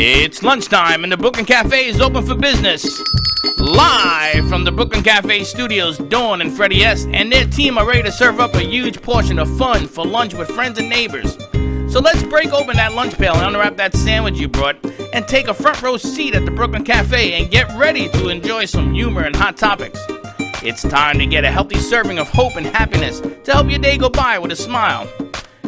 It's lunchtime and the Brooklyn Cafe is open for business. Live from the Brooklyn Cafe studios, Dawn and Freddie S. and their team are ready to serve up a huge portion of fun for lunch with friends and neighbors. So let's break open that lunch pail and unwrap that sandwich you brought and take a front row seat at the Brooklyn Cafe and get ready to enjoy some humor and hot topics. It's time to get a healthy serving of hope and happiness to help your day go by with a smile.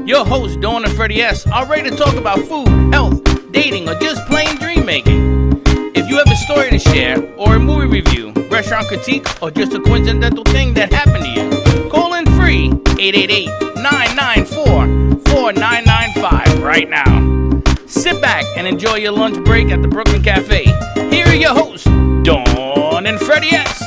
Your hosts, Dawn and Freddie S., are ready to talk about food, health, dating, or just plain dream making. If you have a story to share, or a movie review, restaurant critique, or just a coincidental thing that happened to you, call in free 888-994-4995 right now. Sit back and enjoy your lunch break at the Brooklyn Cafe. Here are your hosts, Dawn and Freddie S.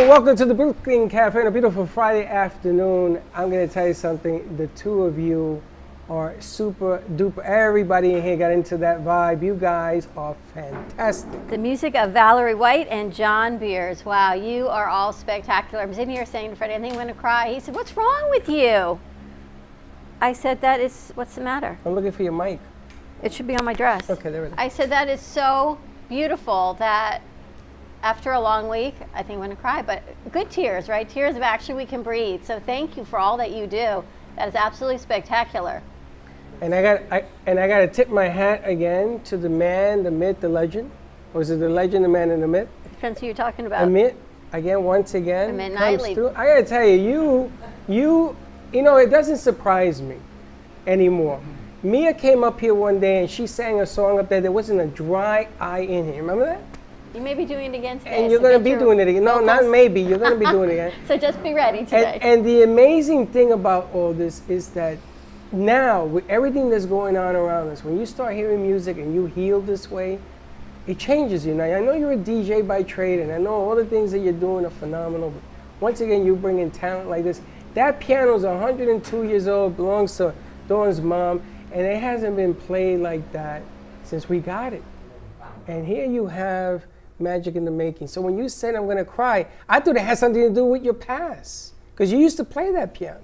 Welcome to the Brooklyn Cafe on a beautiful Friday afternoon. I'm going to tell you something. The two of you are super duper. Everybody in here got into that vibe. You guys are fantastic. The music of Valerie White and John Beers. Wow, you are all spectacular. I'm sitting here saying to Freddie, I think I'm going to cry. He said, what's wrong with you? I said, what's the matter? I'm looking for your mic. It should be on my dress. Okay, there it is. I said, that is so beautiful that after a long week, I think I'm going to cry, but good tears, right? Tears of action we can breathe. So thank you for all that you do. That is absolutely spectacular. And I got to tip my hat again to the man, the myth, the legend. Or is it the legend, the man, and the myth? Depends who you're talking about. Amit, again, once again, Amit comes Nightly. through. I got to tell you, you know, it doesn't surprise me anymore. Mia came up here one day and she sang a song up there. There wasn't a dry eye in here. Remember that? You may be doing it again today. And you're going to be doing it again. No, not maybe. You're going to be doing it again. So just be ready today. And the amazing thing about all this is that now, with everything that's going on around us, when you start hearing music and you heal this way, it changes you. Now, I know you're a DJ by trade, and I know all the things that you're doing are phenomenal. But once again, you bring in talent like this. That piano is 102 years old, belongs to Dawn's mom, and it hasn't been played like that since we got it. And here you have magic in the making. So when you said I'm gonna cry, I thought it had something to do with your past, because you used to play that piano.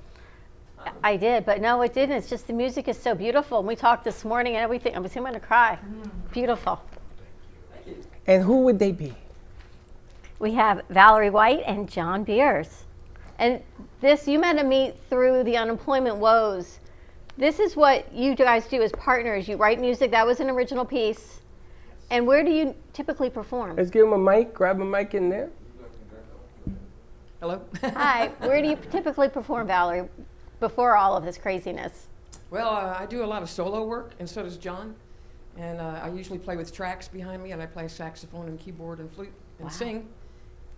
I did, but no, it didn't. It's just the music is so beautiful. And we talked this morning and everything. I'm going to cry. Beautiful. And who would they be? We have Valerie White and John Beers. And this, you met me through the unemployment woes. This is what you guys do as partners. You write music. That was an original piece. And where do you typically perform? Let's give him a mic. Grab a mic in there. Hello? Hi. Where do you typically perform, Valerie, before all of this craziness? Well, I do a lot of solo work, and so does John. And I usually play with tracks behind me, and I play saxophone and keyboard and flute and sing.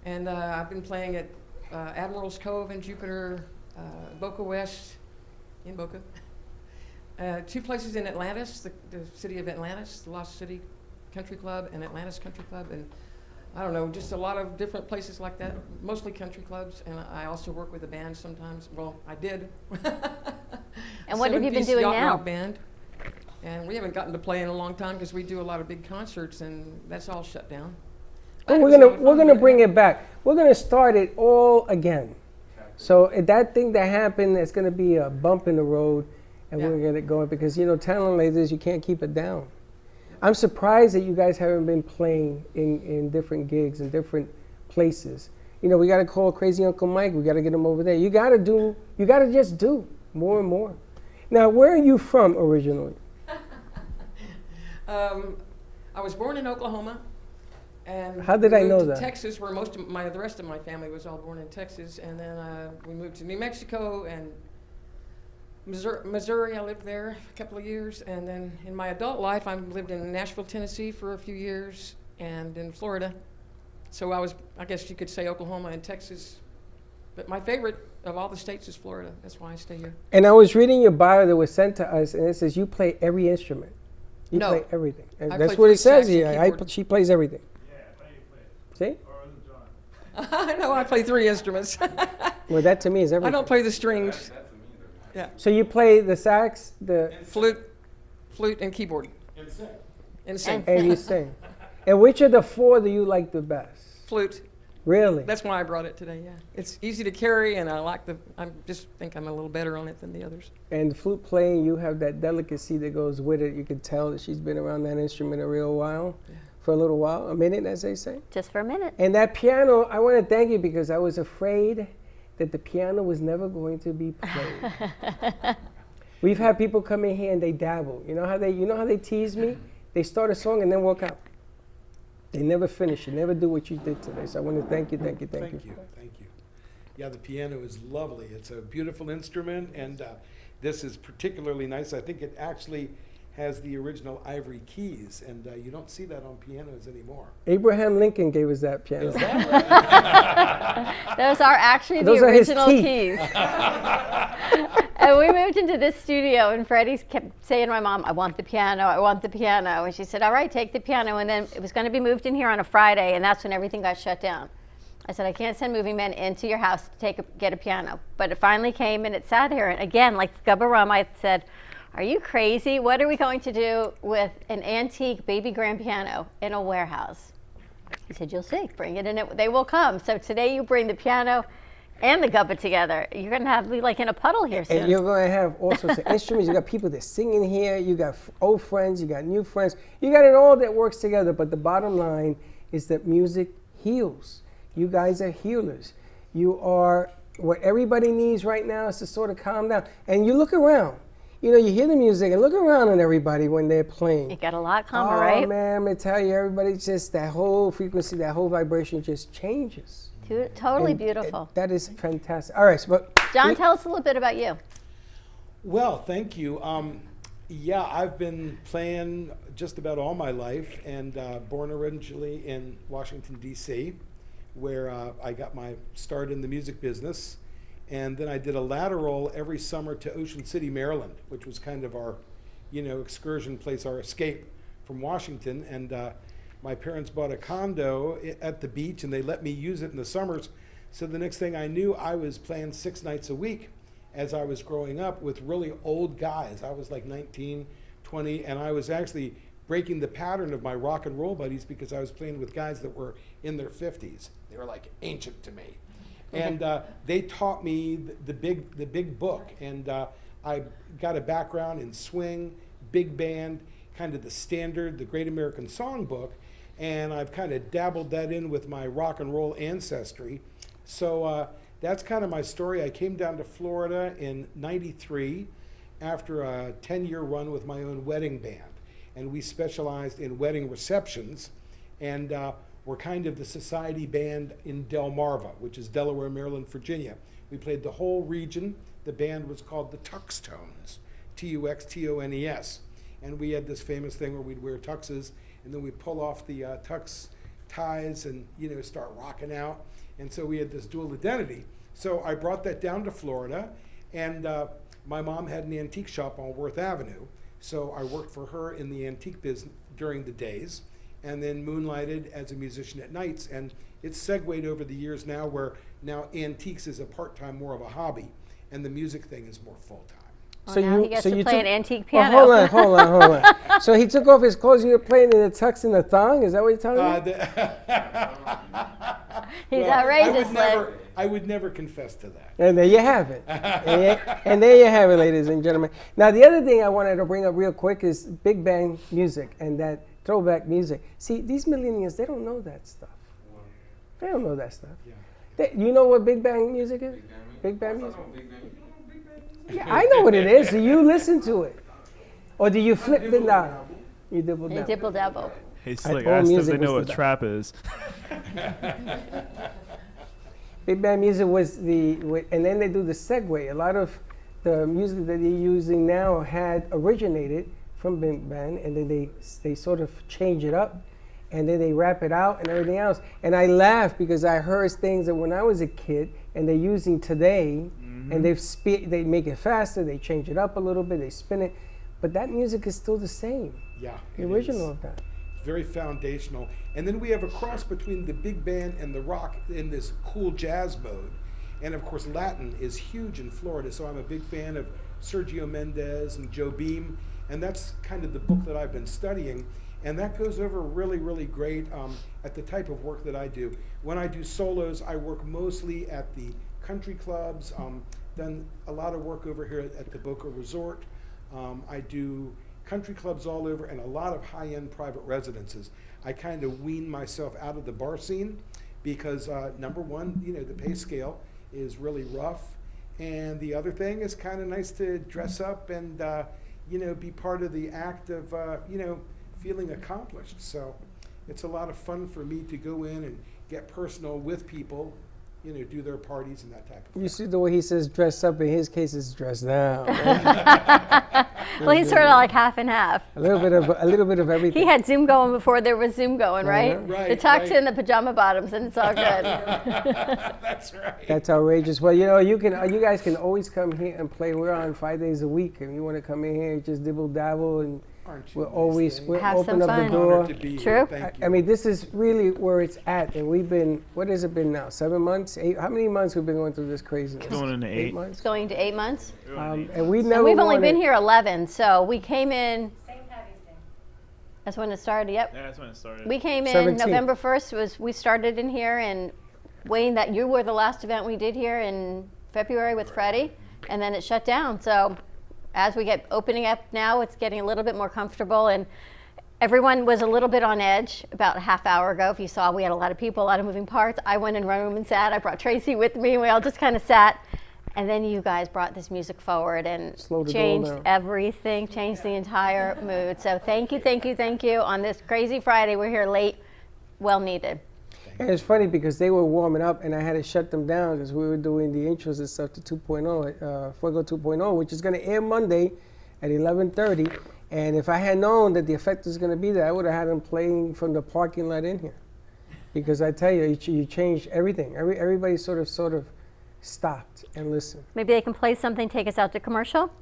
And I've been playing at Admiral's Cove in Jupiter, Boca West in Boca. 2 places in Atlantis, the city of Atlantis, the Lost City Country Club and Atlantis Country Club. And I don't know, just a lot of different places like that, mostly country clubs, and I also work with a band sometimes. Well, I did. And what have you been doing yacht now? rock band. And we haven't gotten to play in a long time because we do a lot of big concerts, and that's all shut down. But But we're it was a lot of gonna fun. bring it back. We're gonna start it all again. So that thing that happened, it's gonna be a bump in the road, and we're gonna get it going, because talent like this, you can't keep it down. I'm surprised that you guys haven't been playing in different gigs in different places. We got to call Crazy Uncle Mike. We got to get him over there. You got to just do more and more. Now, where are you from originally? I was born in Oklahoma, and How did I moved know to that? Texas, where the rest of my family was all born in Texas, and then we moved to New Mexico and Missouri. I lived there a couple of years, and then in my adult life, I lived in Nashville, Tennessee for a few years, and in Florida. So I guess you could say Oklahoma and Texas, but my favorite of all the states is Florida. That's why I stay here. And I was reading your bio that was sent to us, and it says you play every instrument. You No. play everything. And I that's play what it flute, says sax, here. and keyboard. She plays everything. See? I know I play 3 instruments. Well, that to me is I everything. don't play the strings. So you play the sax, Flute, and keyboard. And sing. and you sing. And which of the 4 do you like the best? Flute. Really? That's why I brought it today. Yeah, it's easy to carry, and I just think I'm a little better on it than the others. And flute playing, you have that delicacy that goes with it. You can tell that she's been around that instrument a real while, for a little while, a minute, as they say. Just for a minute. And that piano, I want to thank you, because I was afraid that the piano was never going to be played. We've had people come in here and they dabble. You know how they tease me? They start a song and then walk out. They never finish. You never do what you did today. So I want to thank you. Thank you. Yeah, the piano is lovely. It's a beautiful instrument, and this is particularly nice. I think it actually has the original ivory keys, and you don't see that on pianos anymore. Abraham Lincoln gave us that piano. Is that right? Those are actually Those the are his original teeth. keys. And we moved into this studio, and Freddie kept saying to my mom, I want the piano, I want the piano. And she said, all right, take the piano. And then it was going to be moved in here on a Friday, and that's when everything got shut down. I said, I can't send moving men into your house to get a piano. But it finally came, and it sat here. And again, like Gubba Rum, I said, are you crazy? What are we going to do with an antique baby grand piano in a warehouse? He said, you'll see, bring it in, they will come. So today you bring the piano and the Gubba together. You're going to be like in a puddle here soon. And you're going to have all sorts of instruments. You got people that sing in here. You got old friends. You got new friends. You got it all that works together. But the bottom line is that music heals. You guys are healers. You are what everybody needs right now is to sort of calm down. And you look around. You hear the music and look around on everybody when they're playing. You got a lot calmer, right? Oh, man, I'm going to tell you, everybody just, that whole frequency, that whole vibration just changes. Totally And beautiful. that is fantastic. All right, but John, tell us a little bit about you. Well, thank you. Yeah, I've been playing just about all my life, and born originally in Washington, D.C., where I got my start in the music business. And then I did a lateral every summer to Ocean City, Maryland, which was kind of our, excursion place, our escape from Washington. And my parents bought a condo at the beach, and they let me use it in the summers So the next thing I knew, I was playing 6 nights a week as I was growing up with really old guys. I was like 19, 20, and I was actually breaking the pattern of my rock and roll buddies because I was playing with guys that were in their 50s. They were like ancient to me. And they taught me the big book. And I got a background in swing, big band, kind of the standard, the Great American Songbook. And I've kind of dabbled that in with my rock and roll ancestry. So that's kind of my story. I came down to Florida in '93 after a 10-year run with my own wedding band. And we specialized in wedding receptions. And we're kind of the society band in Delmarva, which is Delaware, Maryland, Virginia. We played the whole region. The band was called the Tuxtones, Tuxtones. And we had this famous thing where we'd wear tuxes, and then we'd pull off the tux ties and start rocking out. And so we had this dual identity. So I brought that down to Florida, and my mom had an antique shop on Worth Avenue. So I worked for her in the antique business during the days, and then moonlighted as a musician at nights. And it's segued over the years now where now antiques is a part-time, more of a hobby, and the music thing is more full-time. Well, now he gets to play an antique piano. Oh, hold on. So he took off his clothes. You were playing in the tux and the thong. Is that what you're telling me? He's outrageous. I would never confess to that. And there you have it. And there you have it, ladies and gentlemen. Now, the other thing I wanted to bring up real quick is big band music and that throwback music. See, these millennials, they don't know that stuff. They don't know that stuff. Yeah. You know what big band music is? Big band music? Yeah, I know what it is. Do you listen to it? Or do you flip it down? You dibble You down. dibble dabble. Hey, Slick, all ask if music they know was what the trap is. Big band music was and then they do the segue. A lot of the music that they're using now had originated from big band, and then they sort of change it up, and then they rap it out and everything else. And I laugh because I heard things that when I was a kid, and they're using today, and they make it faster, they change it up a little bit, they spin it, but that music is still the same. Yeah, The it original is. of that. Very foundational. And then we have a cross between the big band and the rock in this cool jazz mode. And of course, Latin is huge in Florida, so I'm a big fan of Sergio Mendes and Joe Beam, and that's kind of the book that I've been studying. And that goes over really, really great at the type of work that I do. When I do solos, I work mostly at the country clubs, done a lot of work over here at the Boca Resort. I do country clubs all over and a lot of high-end private residences. I kind of wean myself out of the bar scene because number one, the pay scale is really rough. And the other thing is kind of nice to dress up and, be part of the act of, feeling accomplished. So it's a lot of fun for me to go in and get personal with people, do their parties and that type of thing. You see the way he says dress up, in his case it's dress down. Right? Well, he's sort of like half and half. a little bit of everything. He had Zoom going before there was Zoom going, right? Right, The tux right. and the pajama bottoms, and it's all good. That's right. That's outrageous. Well, you guys can always come here and play. We're on 5 days a week, and you want to come in here and just dibble dabble, and Aren't you we'll nice always thing? we'll Have open some up fun. the door. Honored to be here. True. Thank you. I mean, this is really where it's at, and we've been. What has it been now? 7 months? 8? How many months we've been going through this craziness? Going into 8. months. It's going to 8 months. And we never. And we've only wanted- been here 11, so we came in. That's when it started. Yep. Yeah, that's when it started. We came in 17th. November 1st. We started in here, and Wayne, that you were the last event we did here in February with Freddie, and then it shut down. So as we get opening up now, it's getting a little bit more comfortable, and everyone was a little bit on edge about a half hour ago. If you saw, we had a lot of people, a lot of moving parts. I went in one room and sat. I brought Tracy with me, and we all just kind of sat. And then you guys brought this music forward and Slowed it all changed down. everything, changed the entire mood. So thank you. On this crazy Friday, we're here late, well needed. And it's funny because they were warming up, and I had to shut them down because we were doing the intros and stuff to 2.0, Fuego 2.0, which is going to air Monday at 11:30. And if I had known that the effect was going to be there, I would have had them playing from the parking lot in here. Because I tell you, you changed everything. Everybody sort of stopped and listened. Maybe they can play something, take us out to commercial.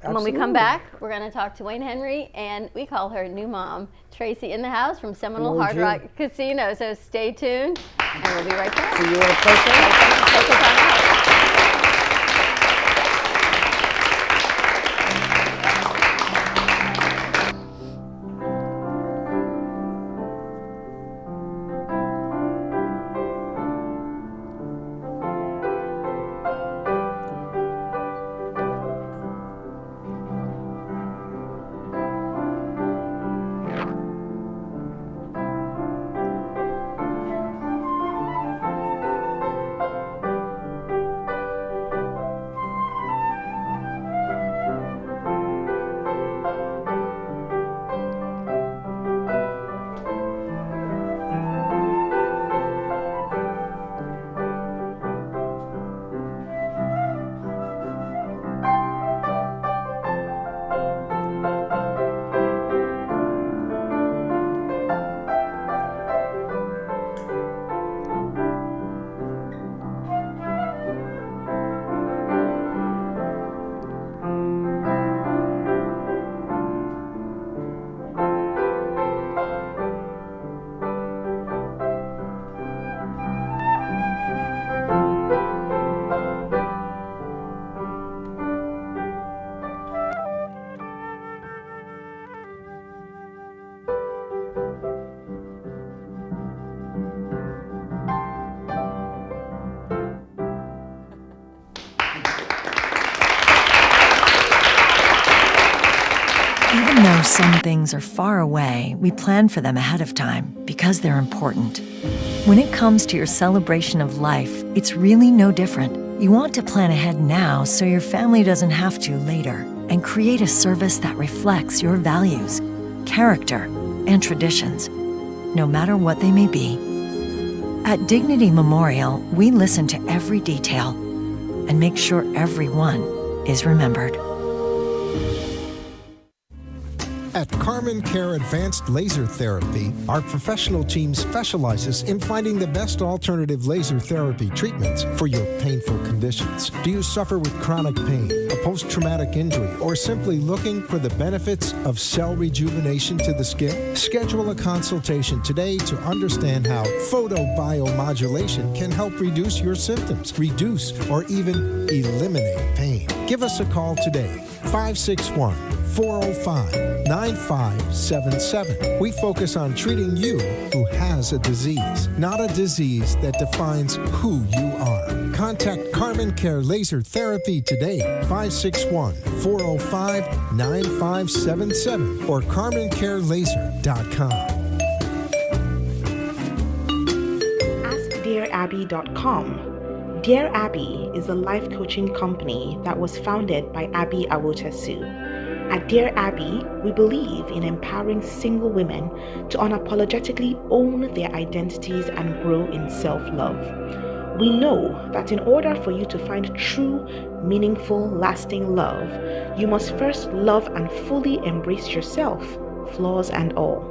And when we come Absolutely. back, we're going to talk to Wayne Henry, and we call her new mom, Tracy, in the house from Seminole Hard OG. Rock Casino. So stay tuned. And we'll be right back. So you want to play something? Take us on out. Even though some things are far away, we plan for them ahead of time because they're important. When it comes to your celebration of life, it's really no different. You want to plan ahead now so your family doesn't have to later, and create a service that reflects your values, character, and traditions, no matter what they may be. At Dignity Memorial, we listen to every detail and make sure everyone is remembered. At Carmen Care Advanced Laser Therapy, our professional team specializes in finding the best alternative laser therapy treatments for your painful conditions. Do you suffer with chronic pain, a post-traumatic injury, or simply looking for the benefits of cell rejuvenation to the skin? Schedule a consultation today to understand how photobiomodulation can help reduce your symptoms, reduce or even eliminate pain. Give us a call today, 561-405-9577. We focus on treating you who has a disease, not a disease that defines who you are. Contact Carmen Care Laser Therapy today, 561-405-9577 or carmencarelaser.com. AskDearAbby.com. Dear Abby is a life coaching company that was founded by Abby Awotesu. At Dear Abby, we believe in empowering single women to unapologetically own their identities and grow in self-love. We know that in order for you to find true, meaningful, lasting love, you must first love and fully embrace yourself, flaws and all.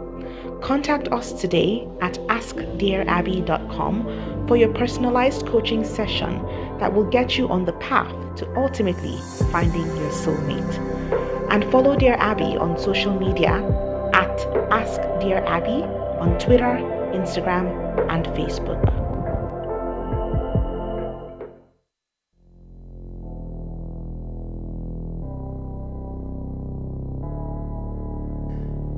Contact us today at AskDearAbby.com for your personalized coaching session that will get you on the path to ultimately finding your soulmate. And follow Dear Abby on social media at AskDearAbby on Twitter, Instagram, and Facebook.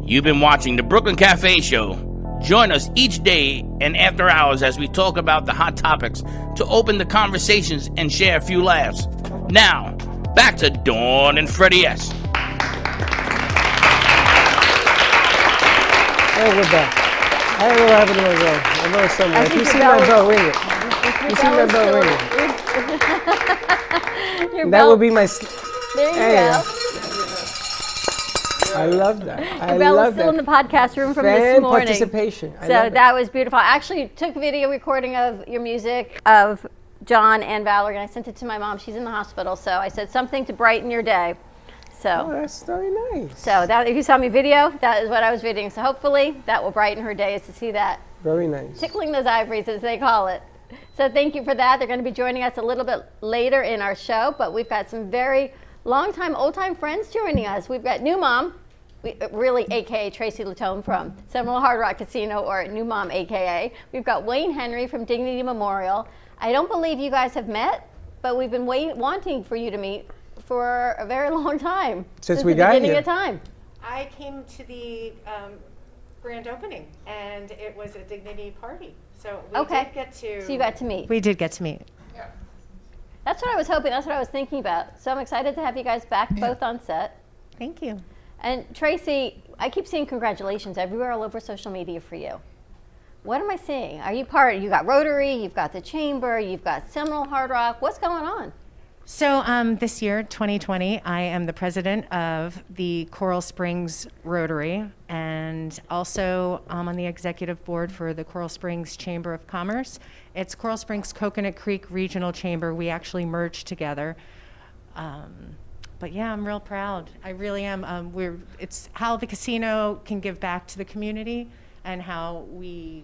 You've been watching the Brooklyn Cafe Show. Join us each day and after hours as we talk about the hot topics to open the conversations and share a few laughs. Now, back to Dawn and Freddie S. And we're back. I don't know what happened to my bell. I know it's somewhere. If you see my bell, ring it. You see my bell, ring it. That would be my... There you Hey. go. I love that. I Bell is love still that. in the podcast room from Fan this morning. participation. I So love it. that was beautiful. I actually took video recording of your music, of John and Valerie, and I sent it to my mom. She's in the hospital, so I said something to brighten your day. So, Oh, that's very nice. so that if you saw me video, that is what I was videoing. So hopefully that will brighten her day, is to see that Very nice. tickling those ivories, as they call it. So thank you for that. They're going to be joining us a little bit later in our show, but we've got some very long-time, old-time friends joining us. We've got new mom, really AKA Tracy Latome from Seminole Hard Rock Casino, or New Mom AKA. We've got Wayne Henry from Dignity Memorial. I don't believe you guys have met, but we've been wanting for you to meet for a very long time. Since we the got beginning here. of time. I came to the grand opening, and it was a dignity party. So we Okay. did get to. So you got to meet. We did get to meet. That's what I was hoping. That's what I was thinking about. So I'm excited to have you guys back both on set. Thank you. And Tracy, I keep seeing congratulations everywhere all over social media for you. What am I seeing? Are you part? You got Rotary, you've got the Chamber, you've got Seminole Hard Rock. What's going on? So this year, 2020, I am the president of the Coral Springs Rotary, and also I'm on the executive board for the Coral Springs Chamber of Commerce. It's Coral Springs Coconut Creek Regional Chamber. We actually merged together. But yeah, I'm real proud. I really am. It's how the casino can give back to the community and how we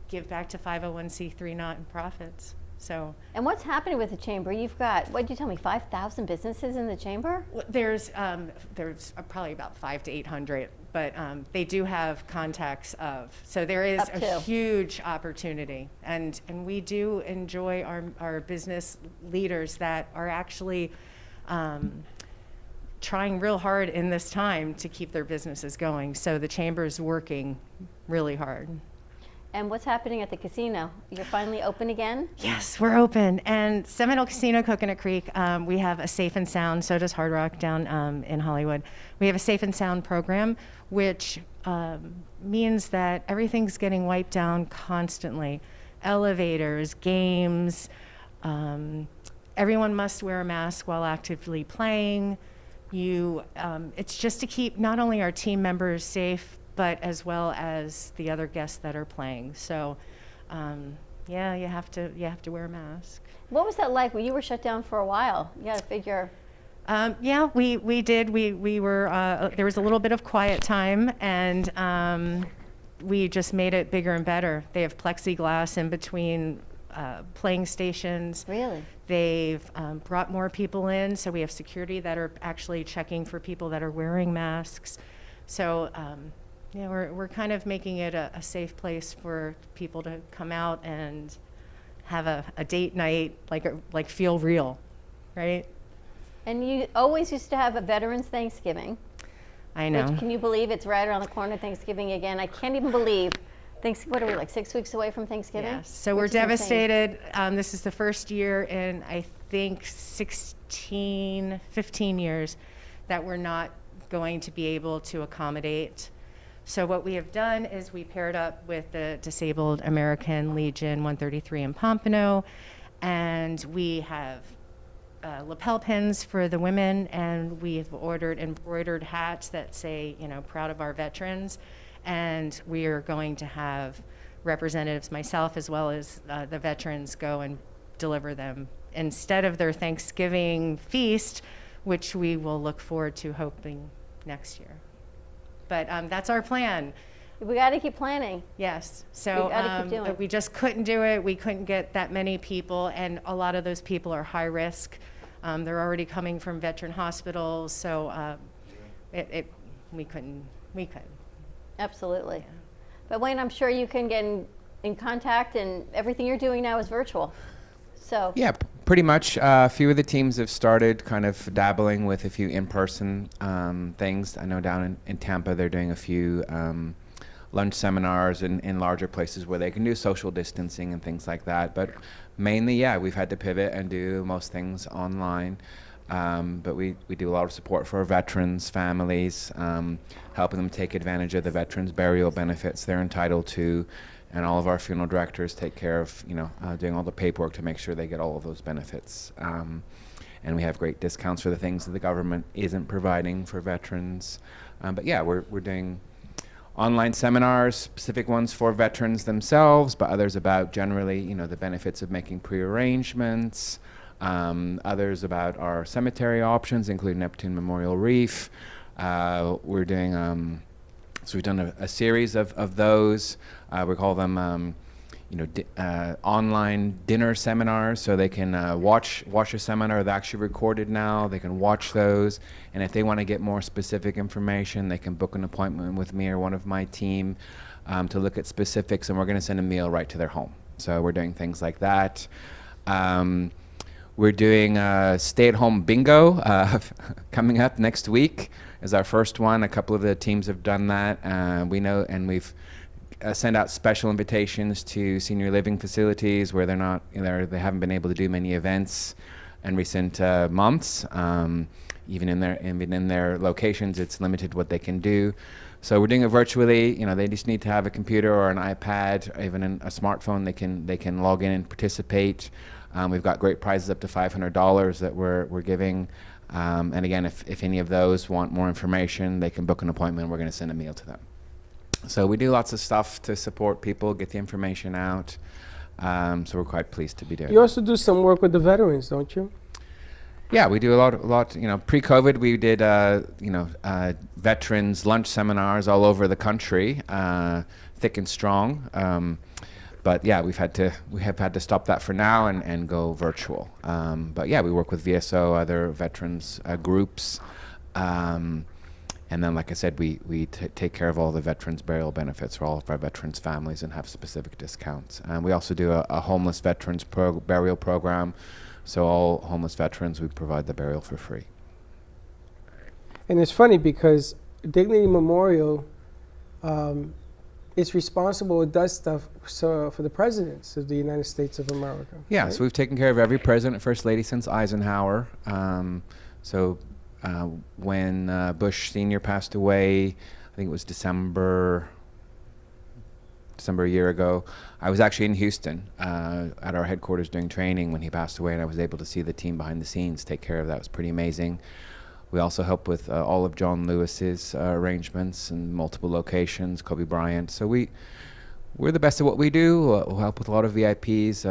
give back to 501c3 nonprofits. So And what's happening with the Chamber? You've got, what did you tell me, 5,000 businesses in the Chamber? there's probably about 500 to 800, but they do have contacts of. So there is Up a to. huge opportunity, and we do enjoy our business leaders that are actually trying real hard in this time to keep their businesses going. So the Chamber's working really hard. And what's happening at the casino? You're finally open again? Yes, we're open. And Seminole Casino, Coconut Creek, we have a Safe and Sound, so does Hard Rock down in Hollywood. We have a Safe and Sound program, which means that everything's getting wiped down constantly. Elevators, games, everyone must wear a mask while actively playing. It's just to keep not only our team members safe, but as well as the other guests that are playing. So, yeah, you have to wear a mask. What was that like? Well, you were shut down for a while. You got to figure. Yeah, we did. We were. There was a little bit of quiet time, and we just made it bigger and better. They have plexiglass in between playing stations. Really? They've brought more people in, so we have security that are actually checking for people that are wearing masks. So. Yeah, we're kind of making it a safe place for people to come out and have a date night, like feel real, right? And you always used to have a Veterans Thanksgiving. I know. Which, can you believe it's right around the corner, Thanksgiving again? I can't even believe. What are we, like 6 weeks away from Thanksgiving? Yes. So we're Which is insane. devastated. This is the first year in, I think, 15 years that we're not going to be able to accommodate. So what we have done is we paired up with the Disabled American Legion 133 in Pompano, and we have lapel pins for the women, and we have ordered embroidered hats that say, proud of our veterans. And we are going to have representatives, myself as well as the veterans, go and deliver them instead of their Thanksgiving feast, which we will look forward to hoping next year. But that's our plan. We got to keep planning. Yes. So We gotta keep doing. but we just couldn't do it. We couldn't get that many people, and a lot of those people are high risk. They're already coming from veteran hospitals, so we couldn't. Absolutely. Yeah. But Wayne, I'm sure you can get in contact, and everything you're doing now is virtual. So Yeah, pretty much. A few of the teams have started kind of dabbling with a few in-person things. I know down in Tampa they're doing a few lunch seminars in larger places where they can do social distancing and things like that. But mainly, yeah, we've had to pivot and do most things online. But we do a lot of support for our veterans, families, helping them take advantage of the veterans' burial benefits they're entitled to. And all of our funeral directors take care of, doing all the paperwork to make sure they get all of those benefits. And we have great discounts for the things that the government isn't providing for veterans. But yeah, we're doing online seminars, specific ones for veterans themselves, but others about generally, the benefits of making pre-arrangements. Others about our cemetery options, including Neptune Memorial Reef. We're doing, so we've done a series of those. We call them, online dinner seminars, so they can watch a seminar. They're actually recorded now. They can watch those, and if they want to get more specific information, they can book an appointment with me or one of my team to look at specifics, and we're going to send a meal right to their home. So we're doing things like that. We're doing a stay-at-home bingo coming up next week is our first one. A couple of the teams have done that. We know, and we've sent out special invitations to senior living facilities where they haven't been able to do many events in recent months. Even in their locations, it's limited what they can do. So we're doing it virtually. They just need to have a computer or an iPad, or even a smartphone. They can log in and participate. We've got great prizes up to $500 that we're giving. And again, if any of those want more information, they can book an appointment. We're going to send a meal to them. So we do lots of stuff to support people, get the information out. So we're quite pleased to be doing it. You also do some work with the veterans, don't you? Yeah, we do a lot. Pre-COVID, we did veterans lunch seminars all over the country, thick and strong. But yeah, we have had to stop that for now and go virtual. But yeah, we work with VSO, other veterans groups, and then, like I said, we take care of all the veterans burial benefits for all of our veterans families and have specific discounts. And we also do a homeless veterans burial program. So all homeless veterans, we provide the burial for free. And it's funny because Dignity Memorial is responsible, it does stuff for the presidents of the United States of America. Yeah, right? So we've taken care of every president, first lady since Eisenhower. When Bush Sr. passed away, I think it was December a year ago, I was actually in Houston at our headquarters doing training when he passed away, and I was able to see the team behind the scenes take care of that. It was pretty amazing. We also help with all of John Lewis's arrangements in multiple locations, Kobe Bryant. So we're the best at what we do. We'll help with a lot of VIPs,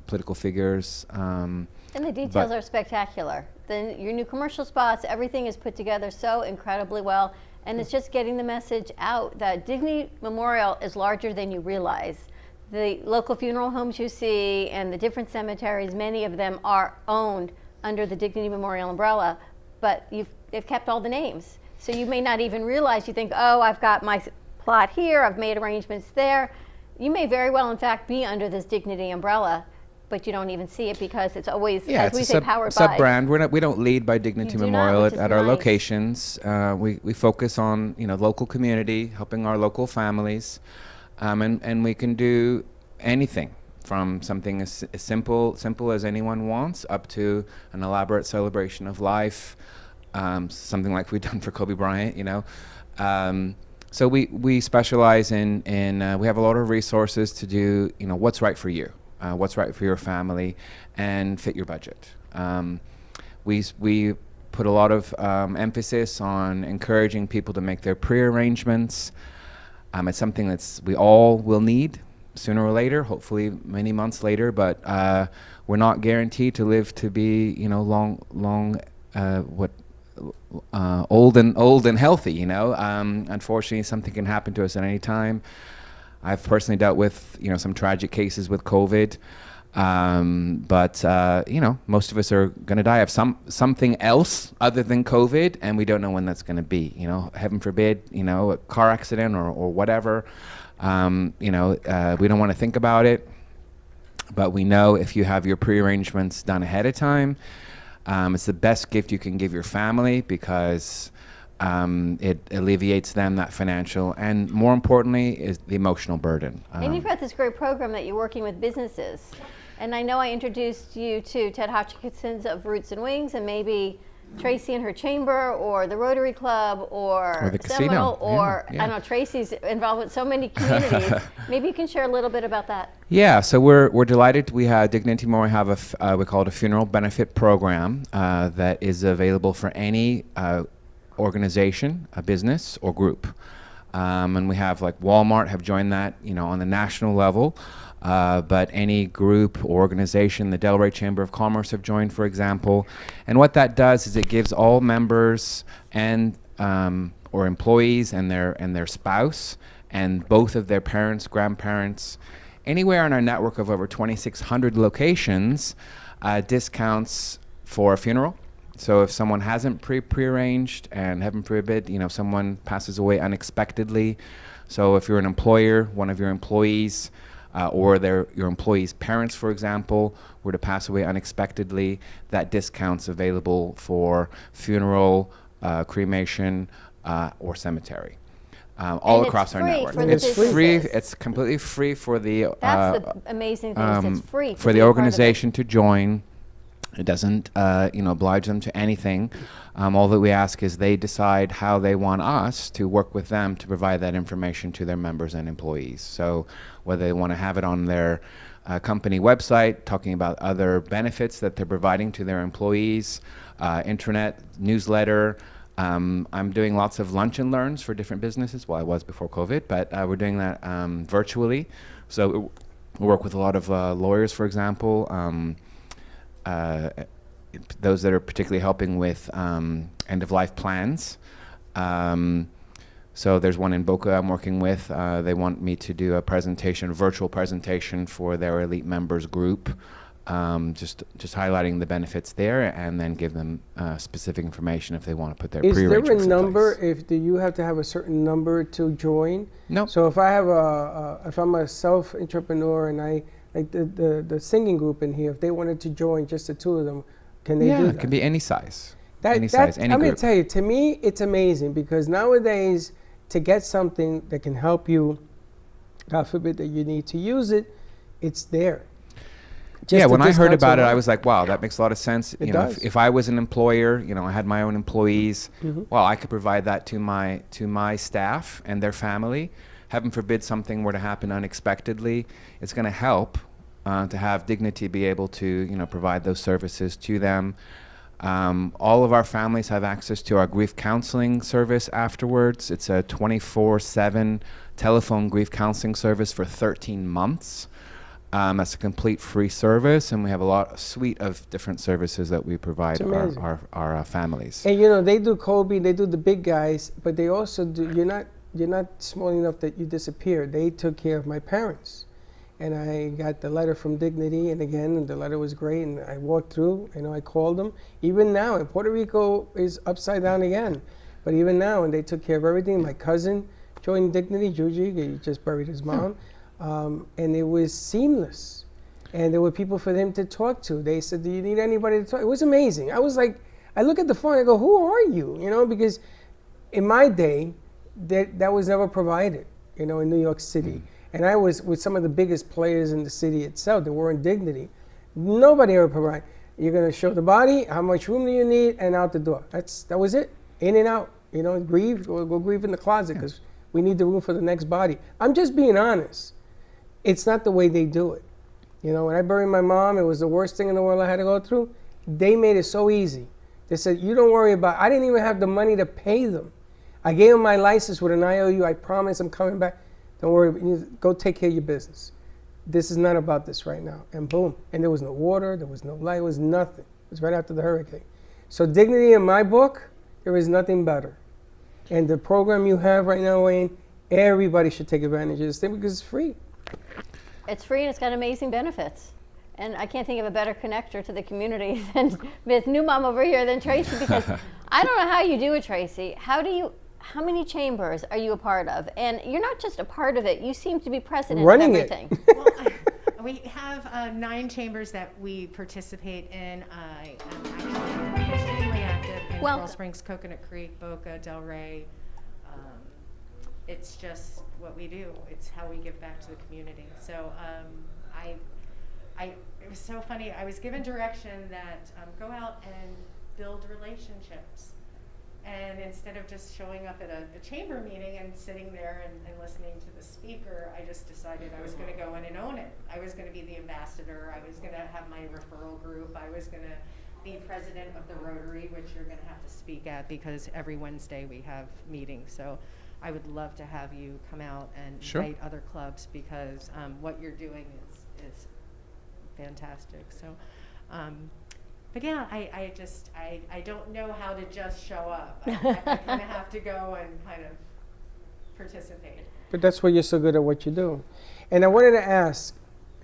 political figures. And the details are spectacular. Your new commercial spots, everything is put together so incredibly well. And it's just getting the message out that Dignity Memorial is larger than you realize. The local funeral homes you see and the different cemeteries, many of them are owned under the Dignity Memorial umbrella, but they've kept all the names. So you may not even realize, you think, oh, I've got my plot here, I've made arrangements there. You may very well, in fact, be under this Dignity umbrella, but you don't even see it because it's always, as we say, powered by. Sub-brand. We don't lead by Dignity Memorial at our locations. We focus on local community, helping our local families, and we can do anything from something as simple as anyone wants up to an elaborate celebration of life, something like we've done for Kobe Bryant. So we specialize in we have a lot of resources to do what's right for you. What's right for your family, and fit your budget. We put a lot of emphasis on encouraging people to make their pre-arrangements. It's something we all will need sooner or later, hopefully many months later, but we're not guaranteed to live to be old and healthy. Unfortunately, something can happen to us at any time. I've personally dealt with some tragic cases with COVID, but most of us are going to die of something else other than COVID, and we don't know when that's going to be. Heaven forbid, a car accident or whatever. We don't want to think about it, but we know if you have your pre-arrangements done ahead of time, it's the best gift you can give your family because it alleviates them that financial and, more importantly, is the emotional burden. And you've got this great program that you're working with businesses. And I know I introduced you to Ted Hodgkinson's of Roots and Wings, and maybe Tracy and her chamber, or the Rotary Club, or the Seminole, casino. or Yeah. I don't know, Tracy's involved with so many communities. Maybe you can share a little bit about that. Yeah, so we're delighted. We have Dignity Memorial have we call it a funeral benefit program that is available for any organization, a business, or group. And we have Walmart have joined that, on the national level. But any group or organization, the Delray Chamber of Commerce have joined, for example. And what that does is it gives all members and or employees and their spouse and both of their parents, grandparents, anywhere in our network of over 2,600 locations, discounts for a funeral. So if someone hasn't prearranged, and heaven forbid, someone passes away unexpectedly. So if you're an employer, one of your employees, or your employees' parents, for example, were to pass away unexpectedly, that discount's available for funeral, cremation, or cemetery. All And across it's our free network. for the It's free. businesses. It's completely free for the That's the amazing thing is it's free to for be the a part of it. organization to join. It doesn't oblige them to anything. All that we ask is they decide how they want us to work with them to provide that information to their members and employees. So whether they want to have it on their company website, talking about other benefits that they're providing to their employees, intranet, newsletter. I'm doing lots of lunch and learns for different businesses. Well, I was before COVID, but we're doing that virtually. So we work with a lot of lawyers, for example, those that are particularly helping with end-of-life plans. So there's one in Boca I'm working with. They want me to do a virtual presentation for their elite members group, just highlighting the benefits there, and then give them specific information if they want to put their pre-arrangements in place. Is there a number? Do you have to have a certain number to join? No. So if I have if I'm a self-entrepreneur and I like the singing group in here, if they wanted to join, just the two of them, can they do that? It can be any size. Any any group. I'm going group. to tell you, to me, it's amazing because nowadays, to get something that can help you, God forbid that you need to use it, it's there. Yeah, when I heard discounts about it, are I was like, wow, that makes a lot of sense. It does. If I was an employer, I had my own employees, Mm-hmm. well, I could provide that to my staff and their family. Heaven forbid something were to happen unexpectedly, it's going to help to have Dignity be able to, provide those services to them. All of our families have access to our grief counseling service afterwards. It's a 24/7 telephone grief counseling service for 13 months. That's a complete free service, and we have a suite of different services that we provide amazing. our families. And they do Kobe, they do the big guys, but they also do. You're not small enough that you disappear. They took care of my parents, and I got the letter from Dignity, and the letter was great, and I walked through. I called them. Even now, in Puerto Rico is upside down again, but even now, and they took care of everything. My cousin joined Dignity, Juji, he just buried his mom, and it was seamless. And there were people for them to talk to. They said, "Do you need anybody to talk?" It was amazing. I was like, I look at the phone, I go, "Who are you?" Because in my day, that was never provided, in New York City. And I was with some of the biggest players in the city itself that were in Dignity. Nobody ever provided. You're going to show the body, how much room do you need, and out the door. That was it. In and out. Grieve, go grieve in the closet because we need the room for the next body. I'm just being honest. It's not the way they do it. When I buried my mom, it was the worst thing in the world I had to go through. They made it so easy. They said, "You don't worry about it." I didn't even have the money to pay them. I gave them my license with an IOU. I promise I'm coming back. Don't worry. Go take care of your business. This is not about this right now. And boom. And there was no water. There was no light. It was nothing. It was right after the hurricane. So Dignity in my book, there is nothing better. And the program you have right now, Wayne, everybody should take advantage of this thing because it's free. It's free and it's got amazing benefits. And I can't think of a better connector to the community than with new mom over here than Tracy, because I don't know how you do it, Tracy. How many chambers are you a part of? And you're not just a part of it, you seem to be president Running of it. everything. Well, we have 9 chambers that we participate in. I am actually extremely active in Well- Coral Springs, Coconut Creek, Boca, Delray. It's just what we do. It's how we give back to the community. So it was so funny. I was given direction that go out and build relationships. And instead of just showing up at a chamber meeting and sitting there and listening to the speaker, I just decided I was going to go in and own it. I was going to be the ambassador. I was going to have my referral group. I was going to be president of the Rotary, which you're going to have to speak at because every Wednesday we have meetings. So I would love to have you come out and Sure. invite other clubs because what you're doing is fantastic. So. But yeah, I don't know how to just show up. I kind of have to go and kind of participate. But that's why you're so good at what you do. And I wanted to ask,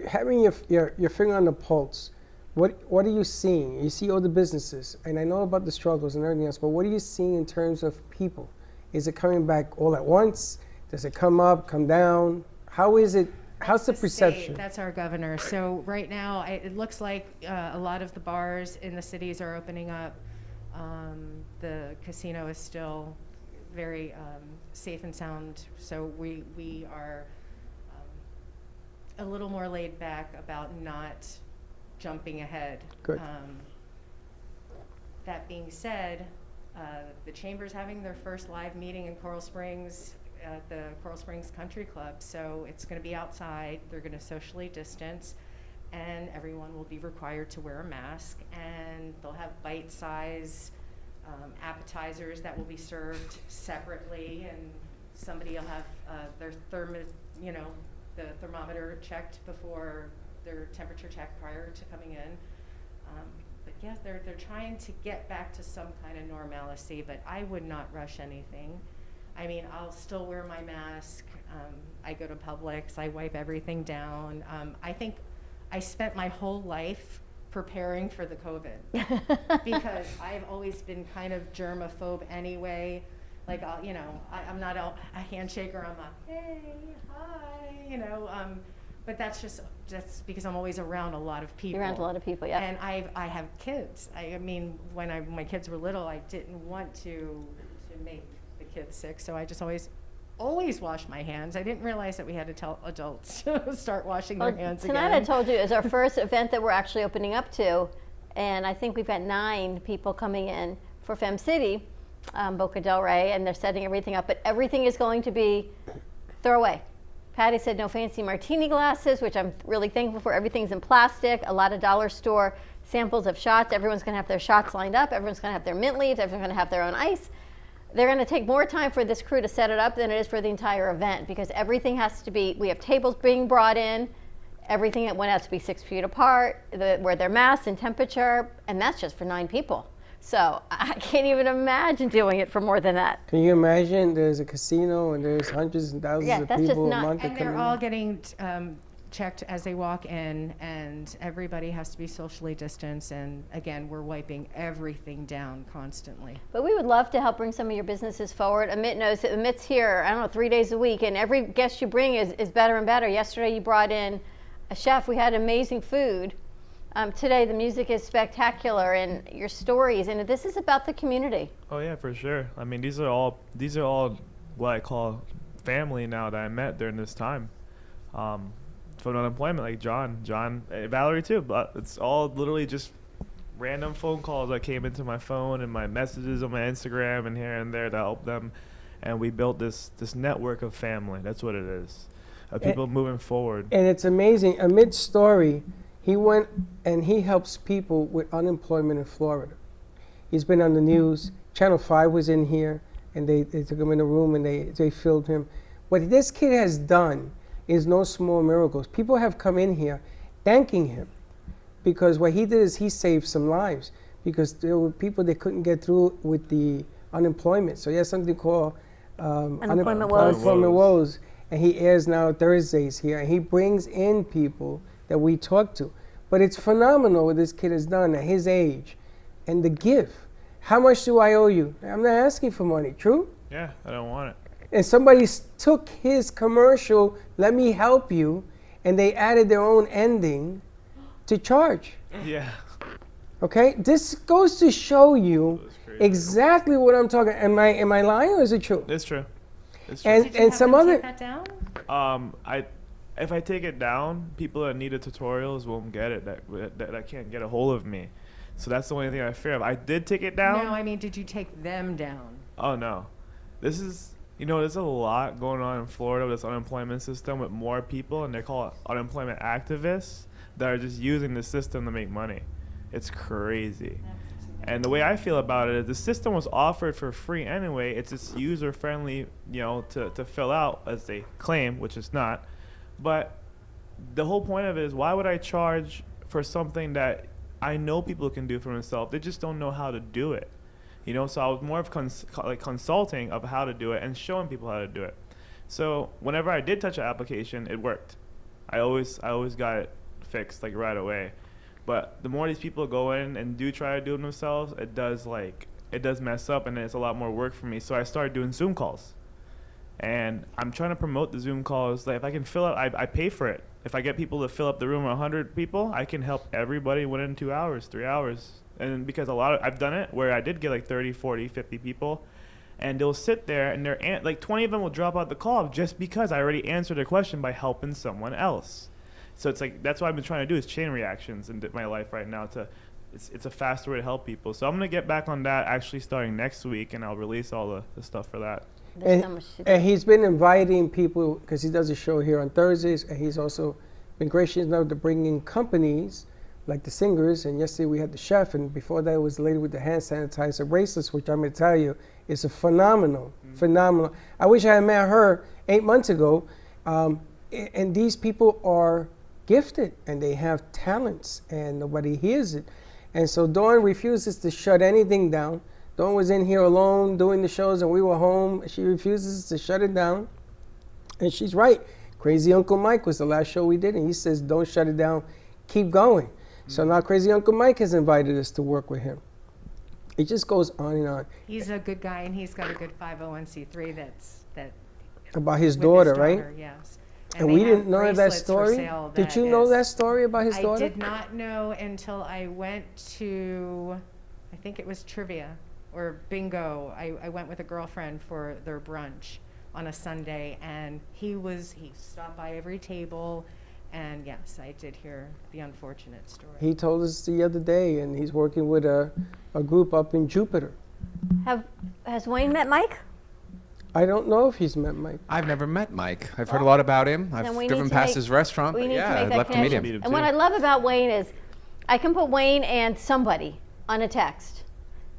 having your finger on the pulse, what are you seeing? You see all the businesses, and I know about the struggles and everything else, but what are you seeing in terms of people? Is it coming back all at once? Does it come up, come down? How is it? How's the perception? State, that's our governor. So right now, it looks like a lot of the bars in the cities are opening up. The casino is still very safe and sound. So we are a little more laid back about not jumping ahead. Good. That being said, the Chamber's having their first live meeting in Coral Springs at the Coral Springs Country Club. So it's going to be outside. They're going to socially distance, and everyone will be required to wear a mask. And they'll have bite-size appetizers that will be served separately, and somebody will have their the thermometer checked before their temperature checked prior to coming in. But yeah, they're trying to get back to some kind of normalcy, but I would not rush anything. I mean, I'll still wear my mask. I go to Publix, I wipe everything down. I think I spent my whole life preparing for the COVID because I've always been kind of germaphobe anyway. Like, I'm not a handshaker. I'm a, hey, hi, but that's just because I'm always around a lot of people. You're around a lot of people, yeah. And I have kids. I mean, when my kids were little, I didn't want to make the kids sick, so I just always wash my hands. I didn't realize that we had to tell adults to start washing their hands tonight again. I told you is our first event that we're actually opening up to, and I think we've got 9 people coming in for Fem City, Boca del Rey, and they're setting everything up, but everything is going to be throwaway. Patty said no fancy martini glasses, which I'm really thankful for. Everything's in plastic, a lot of dollar store samples of shots. Everyone's gonna have their shots lined up. Everyone's gonna have their mint leaves. Everyone's gonna have their own ice. They're gonna take more time for this crew to set it up than it is for the entire event, because everything has to be, we have tables being brought in, everything that went out to be 6 feet apart, where they're masked and temperature, and that's just for 9 people. So I can't even imagine doing it for more than that. Can you imagine there's a casino and there's hundreds and thousands Yeah, of that's just people a nuts. month that And come they're in? all getting checked as they walk in, and everybody has to be socially distanced. And again, we're wiping everything down constantly. But we would love to help bring some of your businesses forward. Amit knows that Amit's here, I don't know, 3 days a week, and every guest you bring is better and better. Yesterday you brought in a chef. We had amazing food. Today the music is spectacular, and your stories, and this is about the community. Oh yeah, for sure. I mean, these are all what I call family now that I met during this time. From unemployment, like John, Valerie too, but it's all literally just random phone calls that came into my phone and my messages on my Instagram and here and there to help them, and we built this network of family. That's what it is, of people moving forward. And it's amazing. Amit's story, he went and he helps people with unemployment in Florida. He's been on the news. Channel 5 was in here, and they took him in a room and they filmed him. What this kid has done is no small miracles. People have come in here thanking him, because what he did is he saved some lives, because there were people that couldn't get through with the unemployment. So he has something called Unemployment Woes. Unemployment Woes, and he airs now Thursdays here, and he brings in people that we talk to. But it's phenomenal what this kid has done at his age, and the gift. How much do I owe you? I'm not asking for money, true? Yeah, I don't want it. And somebody took his commercial, let me help you, and they added their own ending to charge. Yeah. Okay? This goes to show you exactly what I'm talking. Am I lying, or is it true? It's true. It's true. And Did you have some them other take that down? If I take it down, people that needed tutorials won't get it. That can't get a hold of me. So that's the only thing I fear of. I did take it down. No, I mean, did you take them down? Oh no, this is there's a lot going on in Florida with this unemployment system with more people, and they call it unemployment activists that are just using the system to make money. It's crazy. And the way I feel about it is the system was offered for free anyway. It's just user friendly, to fill out as they claim, which it's not. But the whole point of it is, why would I charge for something that I know people can do for themselves? They just don't know how to do it. So I was more of consulting of how to do it and showing people how to do it. So whenever I did touch an application, it worked. I always got it fixed like right away. But the more these people go in and do try to do it themselves, it does mess up, and it's a lot more work for me. So I started doing Zoom calls. And I'm trying to promote the Zoom calls. Like if I can fill up, I pay for it. If I get people to fill up the room 100 people, I can help everybody within 2 hours, 3 hours. And because I've done it where I did get like 30, 40, 50 people, and they'll sit there and like 20 of them will drop out the call just because I already answered a question by helping someone else. So it's like, that's what I've been trying to do is chain reactions in my life right now it's a faster way to help people. So I'm going to get back on that actually starting next week, and I'll release all the stuff for that. And he's been inviting people, because he does a show here on Thursdays, and he's also been gracious enough to bring in companies like the singers. And yesterday we had the chef, and before that was the lady with the hand sanitizer bracelets, which I'm going to tell you is a phenomenal. I wish I had met her 8 months ago. And these people are gifted, and they have talents, and nobody hears it. And so Dawn refuses to shut anything down. Dawn was in here alone doing the shows, and we were home. She refuses to shut it down. And she's right. Crazy Uncle Mike was the last show we did, and he says, don't shut it down, keep going. So now Crazy Uncle Mike has invited us to work with him. It just goes on and on. He's a good guy, and he's got a good 501c3 that about his with daughter, his right? Yes. And they we have didn't know that bracelets for story. sale Did you know that story about his daughter? I did not know until I went to, I think it was trivia or bingo. I went with a girlfriend for their brunch on a Sunday, and he stopped by every table. And yes, I did hear the unfortunate story. He told us the other day, and he's working with a group up in Jupiter. Has Wayne met Mike? I don't know if he's met Mike. I've never met Mike. I've heard a lot about him. I've driven past his restaurant. But yeah, I'd love to meet him. And what I love about Wayne is I can put Wayne and somebody on a text,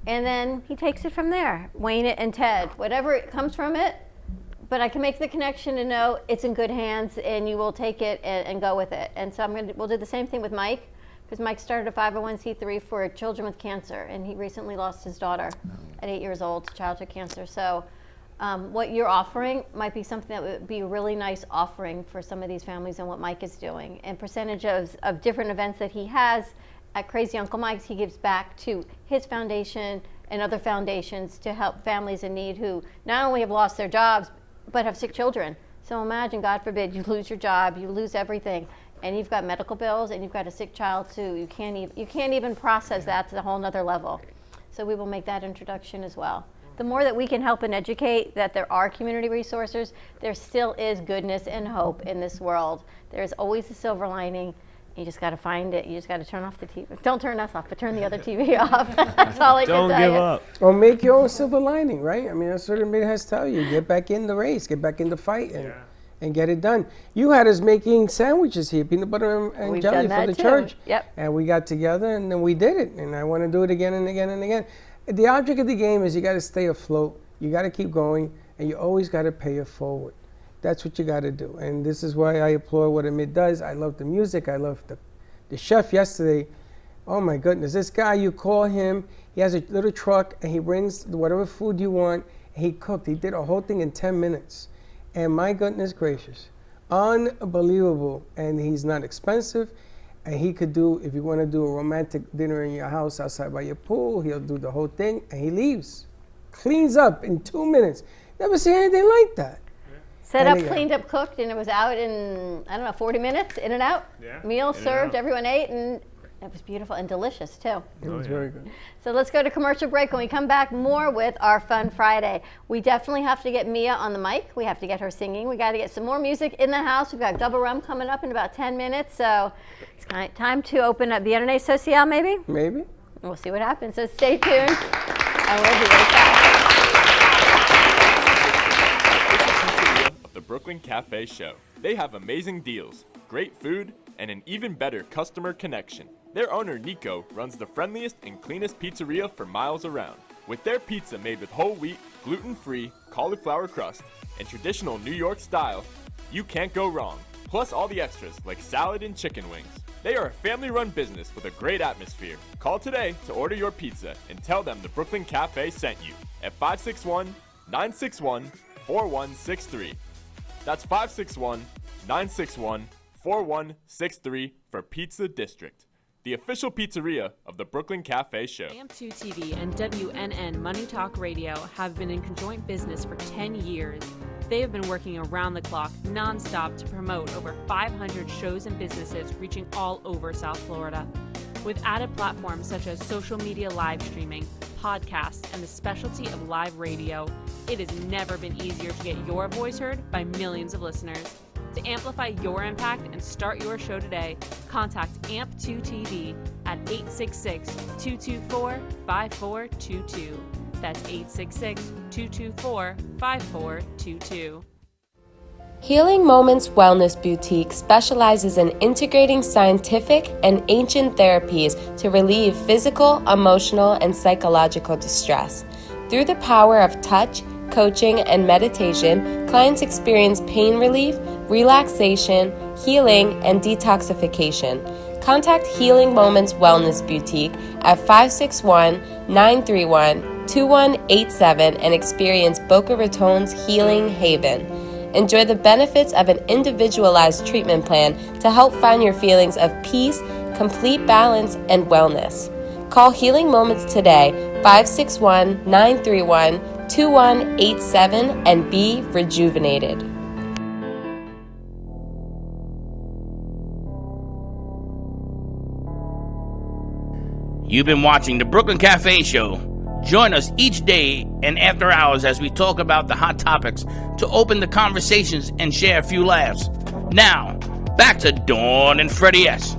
and then he takes it from there. Wayne and Ted, whatever it comes from it, but I can make the connection to know it's in good hands, and you will take it and go with it. And so we'll do the same thing with Mike, because Mike started a 501c3 for children with cancer, and he recently lost his daughter at 8 years old to childhood cancer. So what you're offering might be something that would be a really nice offering for some of these families, and what Mike is doing. And percentage of different events that he has at Crazy Uncle Mike's, he gives back to his foundation and other foundations to help families in need who not only have lost their jobs, but have sick children. So imagine, God forbid, you lose your job, you lose everything, and you've got medical bills, and you've got a sick child too. You can't even process that to a whole nother level. So we will make that introduction as well. The more that we can help and educate that there are community resources, there still is goodness and hope in this world. There's always a silver lining. You just got to find it. You just got to turn off the TV. Don't turn us off, but turn the other TV off. That's all I can tell you. Don't give up. Or make your own silver lining, right? I mean, that's what everybody has to tell you. Get back in the race, get back in the fight, and get it done. You had us making sandwiches here, peanut butter and We've jelly done for the that too. church. Yep. And we got together, and then we did it. And I want to do it again and again and again. The object of the game is you got to stay afloat. You got to keep going, and you always got to pay it forward. That's what you got to do. And this is why I applaud what Amit does. I love the music. I love the chef yesterday. Oh my goodness, this guy, you call him, he has a little truck, and he brings whatever food you want, and he cooked. He did a whole thing in 10 minutes. And my goodness gracious, unbelievable. And he's not expensive. And he could do, if you want to do a romantic dinner in your house outside by your pool, he'll do the whole thing, and he leaves. Cleans up in 2 minutes. Never seen anything like that. Set up, cleaned up, cooked, and it was out in, 40 minutes, in and out. Yeah. Meal served, everyone ate, and it was beautiful and delicious too. It was very good. So let's go to commercial break. When we come back, more with our Fun Friday. We definitely have to get Mia on the mic. We have to get her singing. We got to get some more music in the house. We've got Double Rum coming up in about 10 minutes. So it's time to open up Viernes Social, maybe? Maybe. We'll see what happens. So stay tuned, and we'll be right back. Of the Brooklyn Cafe Show. They have amazing deals, great food, and an even better customer connection. Their owner, Nico, runs the friendliest and cleanest pizzeria for miles around. With their pizza made with whole wheat, gluten-free, cauliflower crust, and traditional New York style, you can't go wrong. Plus all the extras like salad and chicken wings. They are a family-run business with a great atmosphere. Call today to order your pizza and tell them the Brooklyn Cafe sent you at 561-961-4163. That's 561-961-4163 for Pizza District, the official pizzeria of the Brooklyn Cafe Show. AMP2 TV and WNN Money Talk Radio have been in conjoint business for 10 years. They have been working around the clock, nonstop, to promote over 500 shows and businesses reaching all over South Florida. With added platforms such as social media live streaming, podcasts, and the specialty of live radio, it has never been easier to get your voice heard by millions of listeners. To amplify your impact and start your show today, contact AMP2 TV at 866-224-5422. That's 866-224-5422. Healing Moments Wellness Boutique specializes in integrating scientific and ancient therapies to relieve physical, emotional, and psychological distress. Through the power of touch, coaching, and meditation, clients experience pain relief, relaxation, healing, and detoxification. Contact Healing Moments Wellness Boutique at 561-931-2187 and experience Boca Raton's Healing Haven. Enjoy the benefits of an individualized treatment plan to help find your feelings of peace, complete balance, and wellness. Call Healing Moments today, 561-931-2187, and be rejuvenated. You've been watching the Brooklyn Cafe Show. Join us each day and after hours as we talk about the hot topics to open the conversations and share a few laughs. Now, back to Dawn and Freddie S.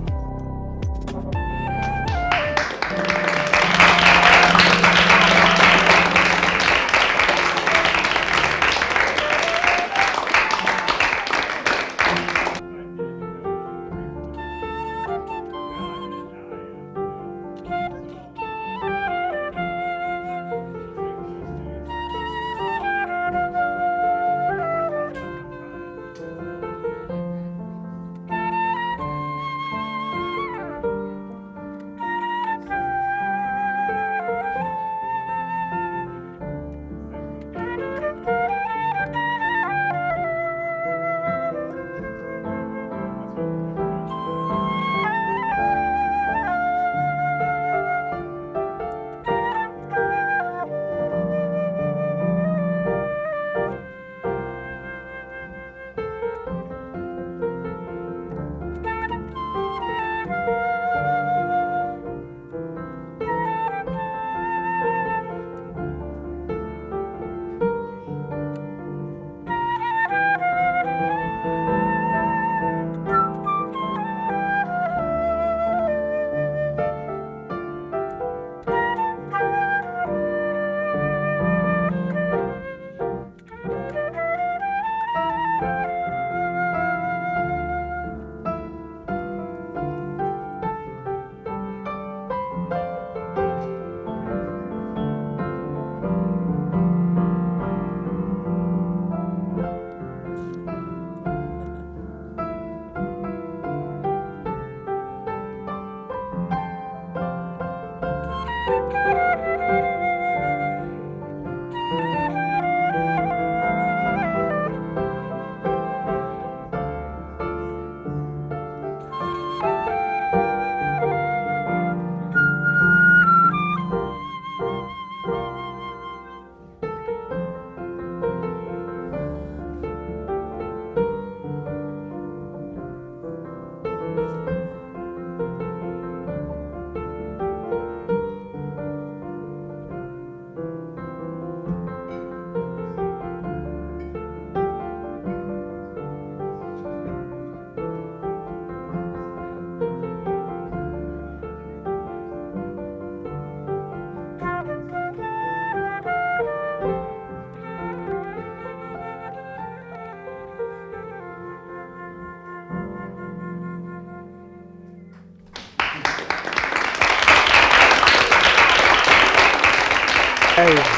Unbelievable.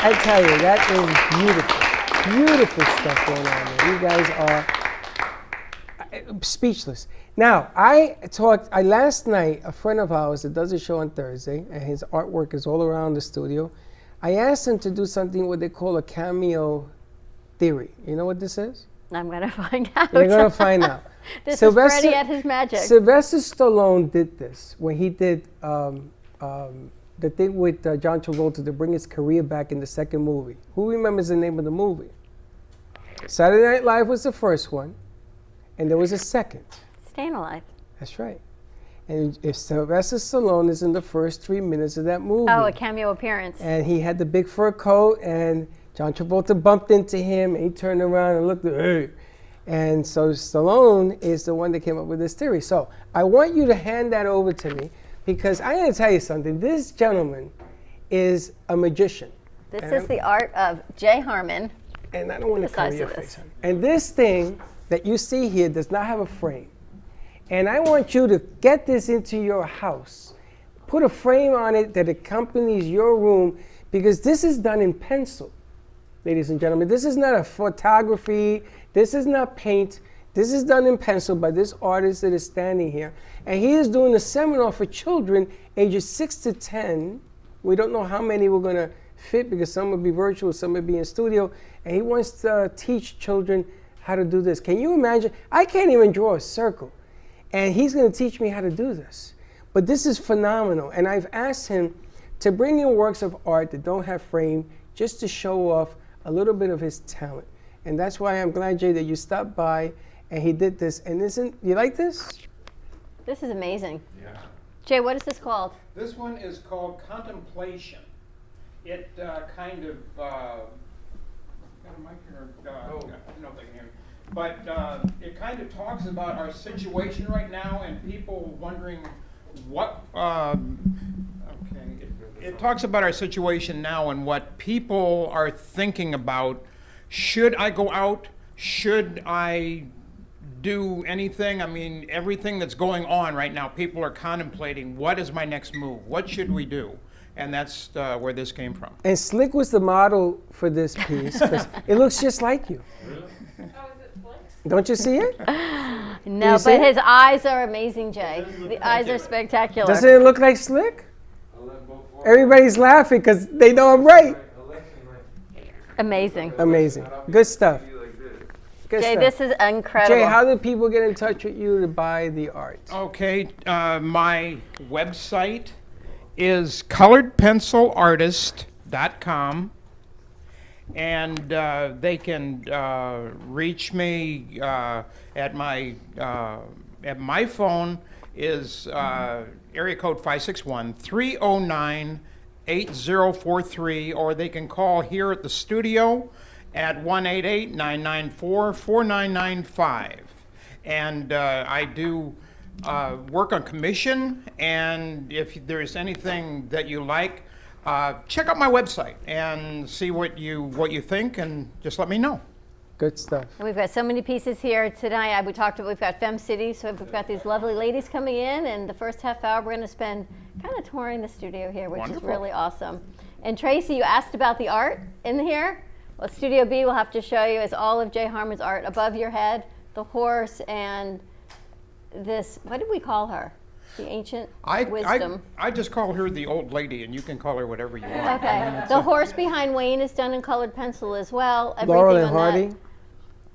I tell you, that is beautiful. Beautiful stuff going on there. You guys are speechless. Now, last night, a friend of ours that does a show on Thursday, and his artwork is all around the studio, I asked him to do something what they call a cameo theory. You know what this is? I'm going to find out. You're going to find out. This is Freddie at his magic. Sylvester Stallone did this when he did the thing with John Travolta to bring his career back in the second movie. Who remembers the name of the movie? Saturday Night Live was the first one, and there was a second. Staying Alive. That's right. And if Sylvester Stallone is in the first 3 minutes of that movie. Oh, a cameo appearance. And he had the big fur coat, and John Travolta bumped into him, and he turned around and looked at, hey. And so Stallone is the one that came up with this theory. So I want you to hand that over to me, because I'm going to tell you something. This gentleman is a magician. This is the art of Jay Harmon. And I don't want to cover your face on it. And this thing that you see here does not have a frame. And I want you to get this into your house. Put a frame on it that accompanies your room, because this is done in pencil, ladies and gentlemen. This is not a photography. This is not paint. This is done in pencil by this artist that is standing here. And he is doing a seminar for children ages 6 to 10. We don't know how many we're going to fit, because some will be virtual, some will be in studio. And he wants to teach children how to do this. Can you imagine? I can't even draw a circle. And he's going to teach me how to do this. But this is phenomenal. And I've asked him to bring in works of art that don't have frame, just to show off a little bit of his talent. And that's why I'm glad, Jay, that you stopped by and he did this. And you like this? This is amazing. Yeah. Jay, what is this called? This one is called Contemplation. It kind of, got a mic here? No, they can hear me. But it kind of talks about our situation right now and people wondering what, it talks about our situation now and what people are thinking about. Should I go out? Should I do anything? I mean, everything that's going on right now, people are contemplating, what is my next move? What should we do? And that's where this came from. And Slick was the model for this piece, 'cause it looks just like you. Really? Don't you see it? No, but his eyes are amazing, Jay. The eyes are spectacular. Doesn't it look like Slick? Everybody's laughing because they know I'm right. Amazing. Amazing. Good stuff. Good Jay, stuff. this is incredible. Jay, how do people get in touch with you to buy the art? Okay, my website is coloredpencilartist.com, and they can reach me at my phone is area code 561-309-8043, or they can call here at the studio at 188-994-4995. And I do work on commission, and if there's anything that you like, check out my website and see what you think, and just let me know. Good stuff. And we've got so many pieces here tonight. We've got Fem City, so we've got these lovely ladies coming in, and the first half hour we're going to spend kind of touring the studio here, which is really awesome. And Tracy, you asked about the art in here. Well, Studio B will have to show you is all of Jay Harmon's art above your head, the horse and this, what did we call her? The ancient wisdom. I just call her the old lady, and you can call her whatever you want. Okay. The horse behind Wayne is done in colored pencil as well. Laurel and Hardy.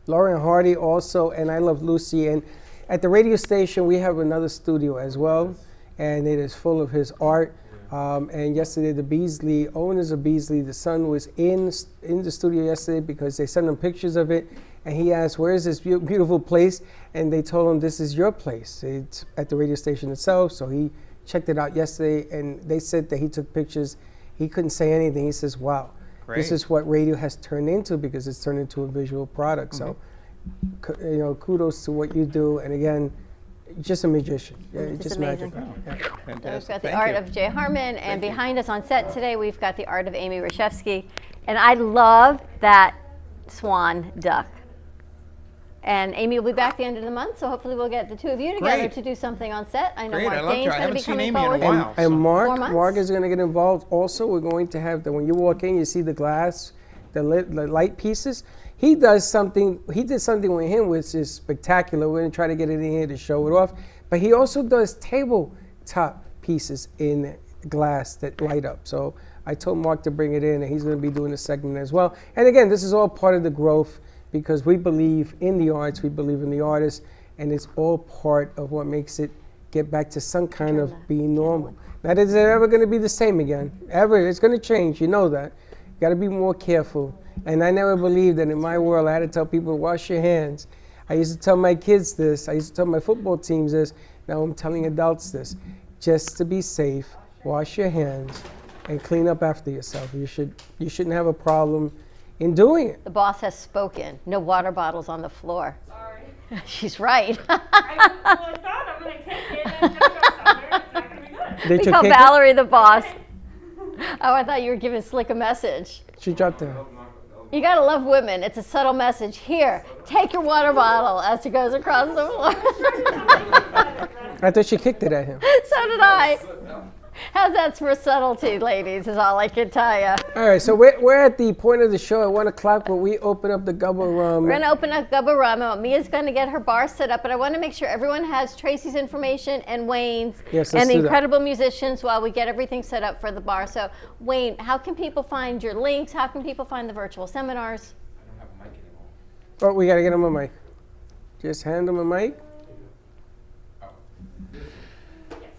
Laurel and Hardy also, and I Love Lucy. And at the radio station, we have another studio as well, and it is full of his art. And yesterday, the Beasley, owners of Beasley, the son was in the studio yesterday because they sent him pictures of it. And he asked, where is this beautiful place? And they told him, this is your place. It's at the radio station itself. So he checked it out yesterday, and they said that he took pictures. He couldn't say anything. He says, wow, this is what radio has turned into, because it's turned into a visual product. So, kudos to what you do. And again, just a magician. Yeah, just magic. So we've got the art of Jay Harmon, and behind us on set today, we've got the art of Amy Reshevsky. And I love that swan duck. And Amy will be back at the end of the month, so hopefully we'll get the two of you together to do something on set. I know Mark Dane's going to be coming forward. And Mark is going to get involved also. We're going to have when you walk in, you see the glass, the light pieces. He did something with him which is spectacular. We're going to try to get it in here to show it off. But he also does tabletop pieces in glass that light up. So I told Mark to bring it in, and he's going to be doing a segment as well. And again, this is all part of the growth because we believe in the arts, we believe in the artists, and it's all part of what makes it get back to some kind of being normal. Not is it ever going to be the same again, ever. It's going to change, you know that. You got to be more careful. And I never believed that in my world I had to tell people to wash your hands. I used to tell my kids this. I used to tell my football teams this. Now I'm telling adults this. Just to be safe, wash your hands and clean up after yourself. You shouldn't have a problem in doing it. The boss has spoken. No water bottles on the floor. Sorry. She's right. I thought I'm going to kick it and just go somewhere. It's not going to be good. Did We you call kick it? Valerie the boss. Oh, I thought you were giving Slick a message. She dropped her. You gotta love women. It's a subtle message. Here, take your water bottle as she goes across the floor. I thought she kicked it at him. So did I. How's that for subtlety, ladies, is all I can tell you. All right, so we're at the point of the show at 1 o'clock where we open up the Gubba Rum. We're gonna open up Gubba Rum, and Mia's gonna get her bar set up, but I wanna make sure everyone has Tracy's information and Wayne's Yes, let's and the do that. incredible musicians while we get everything set up for the bar. So Wayne, how can people find your links? How can people find the virtual seminars? Oh, we gotta get him a mic. Just hand him a mic.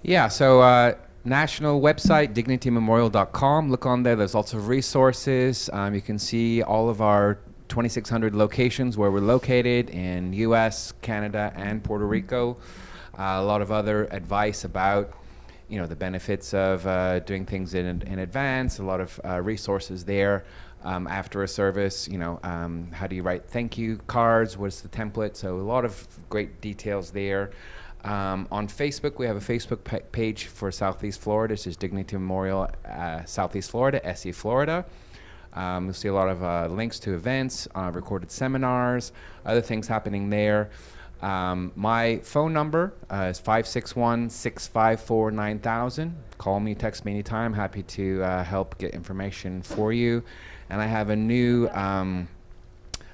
Yeah, so national website, dignitymemorial.com. Look on there. There's lots of resources. You can see all of our 2,600 locations where we're located in U.S., Canada, and Puerto Rico. A lot of other advice about, you know, the benefits of doing things in advance. A lot of resources there. After a service, you know, how do you write thank you cards? What's the template? So a lot of great details there. On Facebook, we have a Facebook page for Southeast Florida. This is Dignity Memorial Southeast Florida, SE Florida. You'll see a lot of links to events, recorded seminars, other things happening there. My phone number is 561-654-9000. Call me, text me anytime. Happy to help get information for you. And I have a new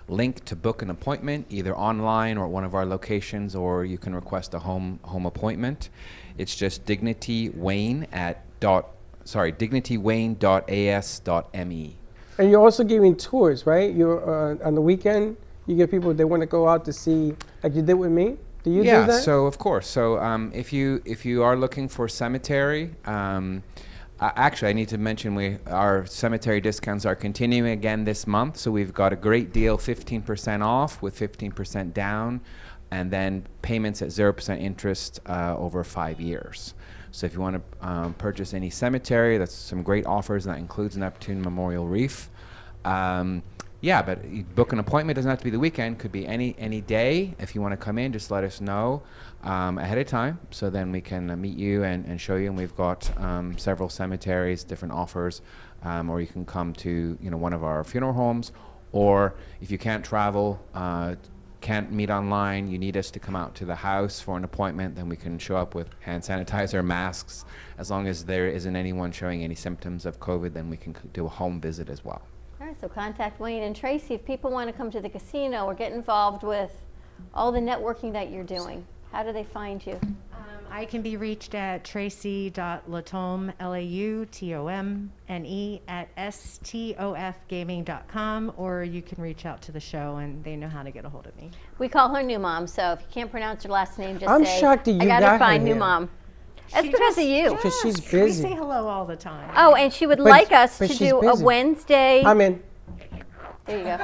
link to book an appointment, either online or at one of our locations, or you can request a home appointment. It's just dignitywayne.as.me. And you're also giving tours, right? You're on the weekend. You get people they want to go out to see, like you did with me. Do you do that? Yeah, so of course. So if you are looking for cemetery, actually, I need to mention our cemetery discounts are continuing again this month. So we've got a great deal, 15% off with 15% down, and then payments at 0% interest over 5 years. So if you want to purchase any cemetery, that's some great offers. And that includes Neptune Memorial Reef. Yeah, but you book an appointment. Doesn't have to be the weekend. Could be any day. If you want to come in, just let us know ahead of time, so then we can meet you and show you. And we've got several cemeteries, different offers, or you can come to one of our funeral homes. Or if you can't travel, can't meet online, you need us to come out to the house for an appointment, then we can show up with hand sanitizer, masks. As long as there isn't anyone showing any symptoms of COVID, then we can do a home visit as well. All right, so contact Wayne and Tracy if people want to come to the casino or get involved with all the networking that you're doing. How do they find you? I can be reached at tracy.latomne, Lautomne, at stofgaming.com, or you can reach out to the show and they know how to get a hold of me. We call her New Mom, so if you can't pronounce her last name, just I'm say, shocked that you I gotta got her find New here. Mom. That's She because just of you. Because she's We busy. say hello all the time. Oh, and she would But- like us but to she's do a busy. Wednesday. I'm in. There you go.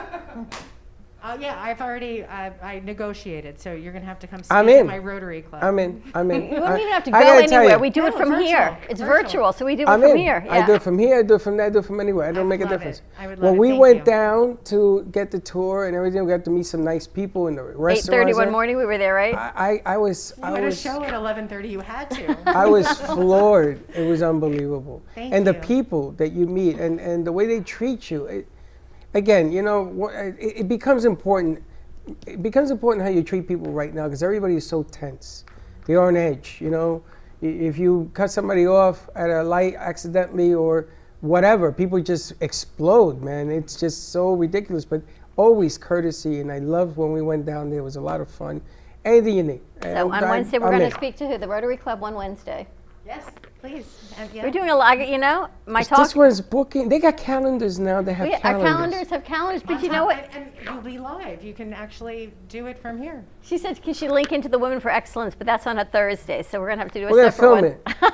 Yeah, I've already I negotiated, so you're gonna have to come speak I'm at in. my Rotary Club. I'm in. I'm in. You don't even have to I go gotta tell anywhere. you, We do it No, from virtual. here. It's virtual, so we do it I'm from in. here. I do it from here. I do it from there. I do it from anywhere. I don't make a love it. difference. I would When love it. we Thank went you. down to get the tour and everything, we got to meet some nice people in the restaurants. 8:30 one there. morning, we were there, right? I was You had a show at 11:30. You had to. I was floored. It was unbelievable. Thank and the you. people that you meet and the way they treat you. Again, it becomes important. It becomes important how you treat people right now because everybody is so tense. They're on edge, If you cut somebody off at a light accidentally or whatever, people just explode, man. It's just so ridiculous, but always courtesy. And I loved when we went down there. It was a lot of fun. Anything you need. So on Wednesday, we're going to speak to who? The Rotary Club on Wednesday. Yes. Please. We're doing a lot, you know, my This talk. one's booking. They got calendars now. They have Our calendars. calendars have calendars, but you know what? And you'll be live. You can actually do it from here. She said she should link into the Women for Excellence, but that's on a Thursday, so we're going to have to do a We're gonna separate film one.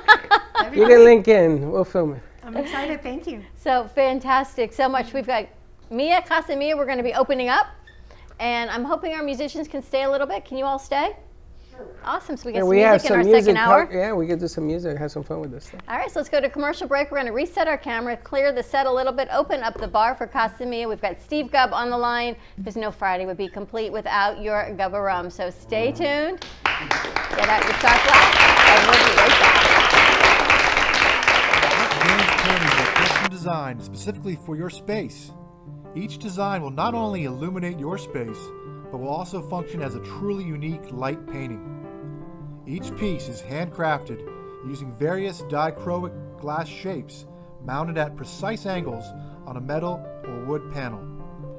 it. You can link in. We'll film it. I'm excited. Thank you. So fantastic. So much. We've got Mia, Casa Mia, we're going to be opening up. And I'm hoping our musicians can stay a little bit. Can you all stay? Sure. Awesome. So we get some music in our second hour. Yeah, we can do some music, have some fun with this stuff. All right, so let's go to commercial break. We're going to reset our camera, clear the set a little bit, open up the bar for Casa Mia. We've got Steve Gubb on the line, because no Friday would be complete without your Gubba Rum. So stay tuned. Get out your shot glass, and we'll be right back. James paintings are custom designed specifically for your space. Each design will not only illuminate your space, but will also function as a truly unique light painting. Each piece is handcrafted using various dichroic glass shapes mounted at precise angles on a metal or wood panel.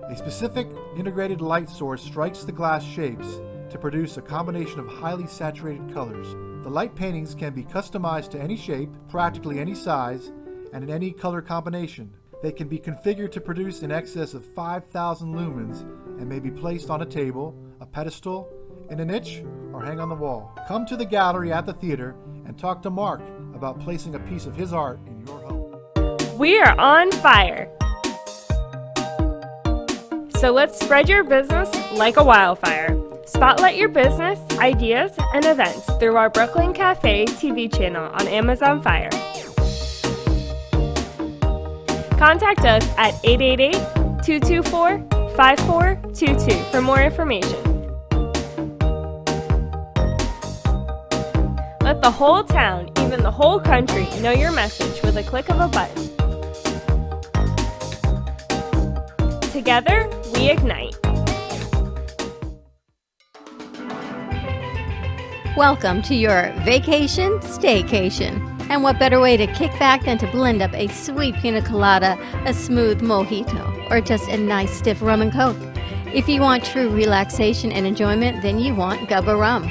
A specific integrated light source strikes the glass shapes to produce a combination of highly saturated colors. The light paintings can be customized to any shape, practically any size, and in any color combination. They can be configured to produce in excess of 5,000 lumens and may be placed on a table, a pedestal, in a niche, or hang on the wall. Come to the gallery at the theater and talk to Mark about placing a piece of his art in your home. We are on fire. So let's spread your business like a wildfire. Spotlight your business, ideas, and events through our Brooklyn Cafe TV channel on Amazon Fire. Contact us at 888-224-5422 for more information. Let the whole town, even the whole country, know your message with a click of a button. Together, we ignite. Welcome to your vacation staycation. And what better way to kick back than to blend up a sweet pina colada, a smooth mojito, or just a nice stiff rum and coke. If you want true relaxation and enjoyment, then you want Gubba Rum.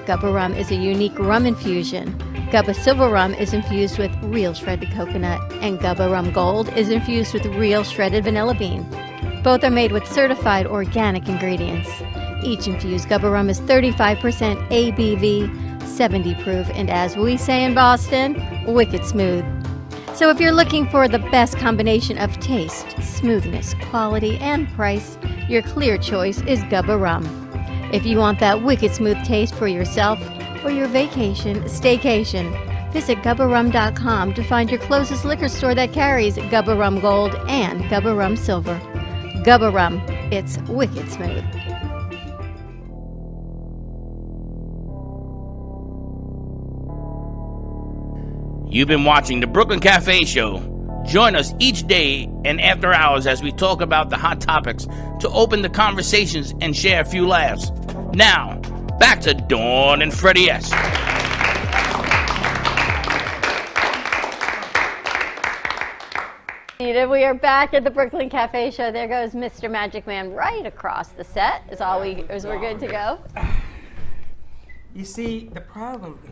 Gubba Rum is a unique rum infusion. Gubba Silver Rum is infused with real shredded coconut, and Gubba Rum Gold is infused with real shredded vanilla bean. Both are made with certified organic ingredients. Each infused Gubba Rum is 35% ABV, 70 proof, and as we say in Boston, wicked smooth. So if you're looking for the best combination of taste, smoothness, quality, and price, your clear choice is Gubba Rum. If you want that wicked smooth taste for yourself or your vacation staycation, visit GubbaRum.com to find your closest liquor store that carries Gubba Rum Gold and Gubba Rum Silver. Gubba Rum, it's wicked smooth. You've been watching the Brooklyn Cafe Show. Join us each day and after hours as we talk about the hot topics to open the conversations and share a few laughs. Now, back to Dawn and Freddie S. We are back at the Brooklyn Cafe Show. There goes Mr. Magic Man right across the set. We're good to go. You see, the problem is...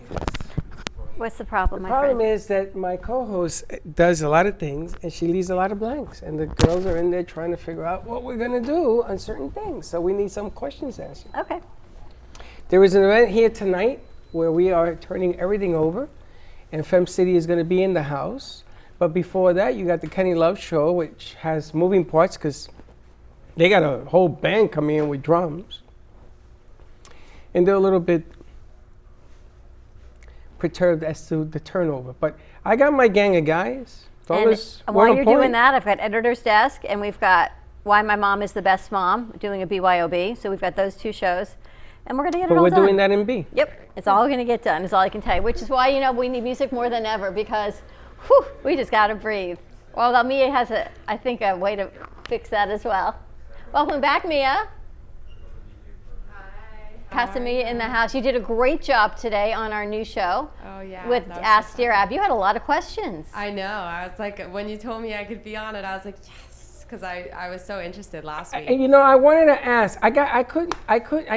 What's the problem, The my problem friend? is that my co-host does a lot of things and she leaves a lot of blanks, and the girls are in there trying to figure out what we're going to do on certain things. So we need some questions answered. Okay. There is an event here tonight where we are turning everything over, and Fem City is going to be in the house. But before that, you got the Kenny Love Show, which has moving parts because they got a whole band coming in with drums. And they're a little bit perturbed as to the turnover. But I got my gang of guys. And while you're doing that, I've got Editor's Desk, and we've got Why My Mom is the Best Mom, doing a BYOB. So we've got those two shows. And we're going to get it all done. But we're doing that in B. Yep. It's all going to get done, is all I can tell you. Which is why, we need music more than ever, because we just got to breathe. Well, Mia has, I think, a way to fix that as well. Welcome back, Mia. Casa Mia in the house. You did a great job today on our new show. Oh, yeah. With Ask Dear Ab. You had a lot of questions. I know. I was like, when you told me I could be on it, I was like, yes, because I was so interested last week. And I wanted to ask. I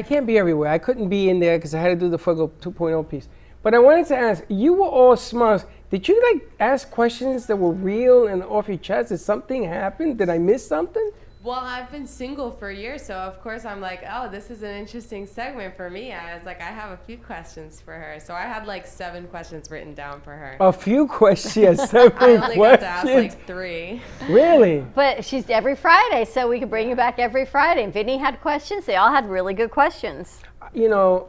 can't be everywhere. I couldn't be in there because I had to do the Fuego 2.0 piece. But I wanted to ask, you were all smiles. Did you like ask questions that were real and off your chest? Did something happen? Did I miss something? Well, I've been single for years, so of course I'm like, oh, this is an interesting segment for me. I was like, I have a few questions for her. So I had like 7 questions written down for her. A few questions. Yes, 7 I only got to ask questions. like 3. Really? But she's every Friday, so we can bring you back every Friday. And Vinny had questions. They all had really good questions. You know,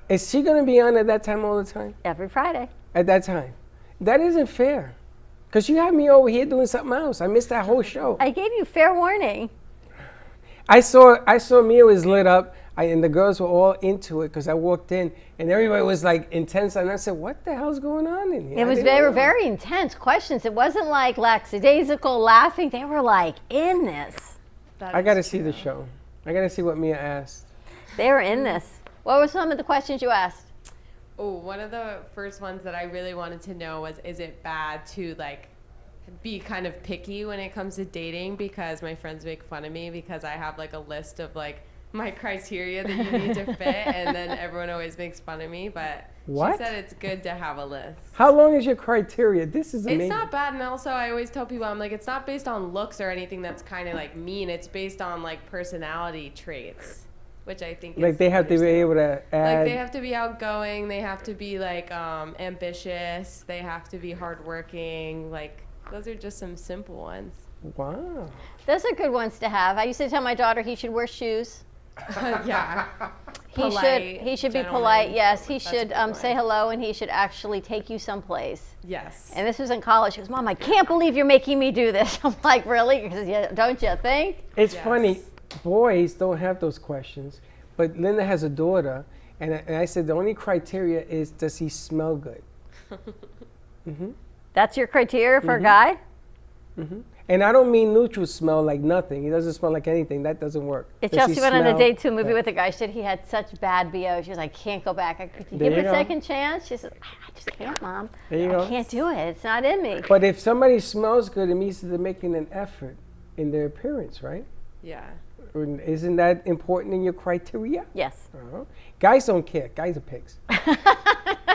is she going to be on at that time all the time? Every Friday. At that time? That isn't fair. Because you had me over here doing something else. I missed that whole show. I gave you fair warning. I saw Mia was lit up, and the girls were all into it because I walked in, and everybody was like intense. And I said, what the hell's going on in here? They were very intense questions. It wasn't like lackadaisical laughing. They were like in this. I got to see the show. I got to see what Mia asked. They were in this. What were some of the questions you asked? Oh, one of the first ones that I really wanted to know was, is it bad to like be kind of picky when it comes to dating? Because my friends make fun of me because I have like a list of like my criteria that you need to fit, and then everyone always makes fun of me. But What? she said it's good to have a list. How long is your criteria? This is amazing. It's not bad, and also I always tell people, I'm like, it's not based on looks or anything that's kind of like mean. It's based on like personality traits, which I think Like is they have to be able to add. like they have to be outgoing, they have to be like ambitious, they have to be hardworking. Like those are just some simple ones. Wow. Those are good ones to have. I used to tell my daughter he should wear shoes. Yeah. He should be polite. Yes, he should say hello, and he should actually take you someplace. Yes. And this was in college. She goes, Mom, I can't believe you're making me do this. I'm like, really? Because don't you think? It's funny. Boys don't have those questions, but Linda has a daughter, and I said the only criteria is, does he smell good? That's your criteria for a Mhm. guy? And I don't mean neutral smell like nothing. He doesn't smell like anything. That doesn't work. Does he Chelsea went on a smell- date to a movie Yeah. with a guy. She said he had such bad BO. She was like, can't go back. Could you There give you him a go. second chance? She said, I just can't, Mom. There you I go. can't do it. It's not in me. But if somebody smells good, it means that they're making an effort in their appearance, right? Yeah. Isn't that important in your criteria? Yes. Uh-huh. Guys don't care. Guys are pigs.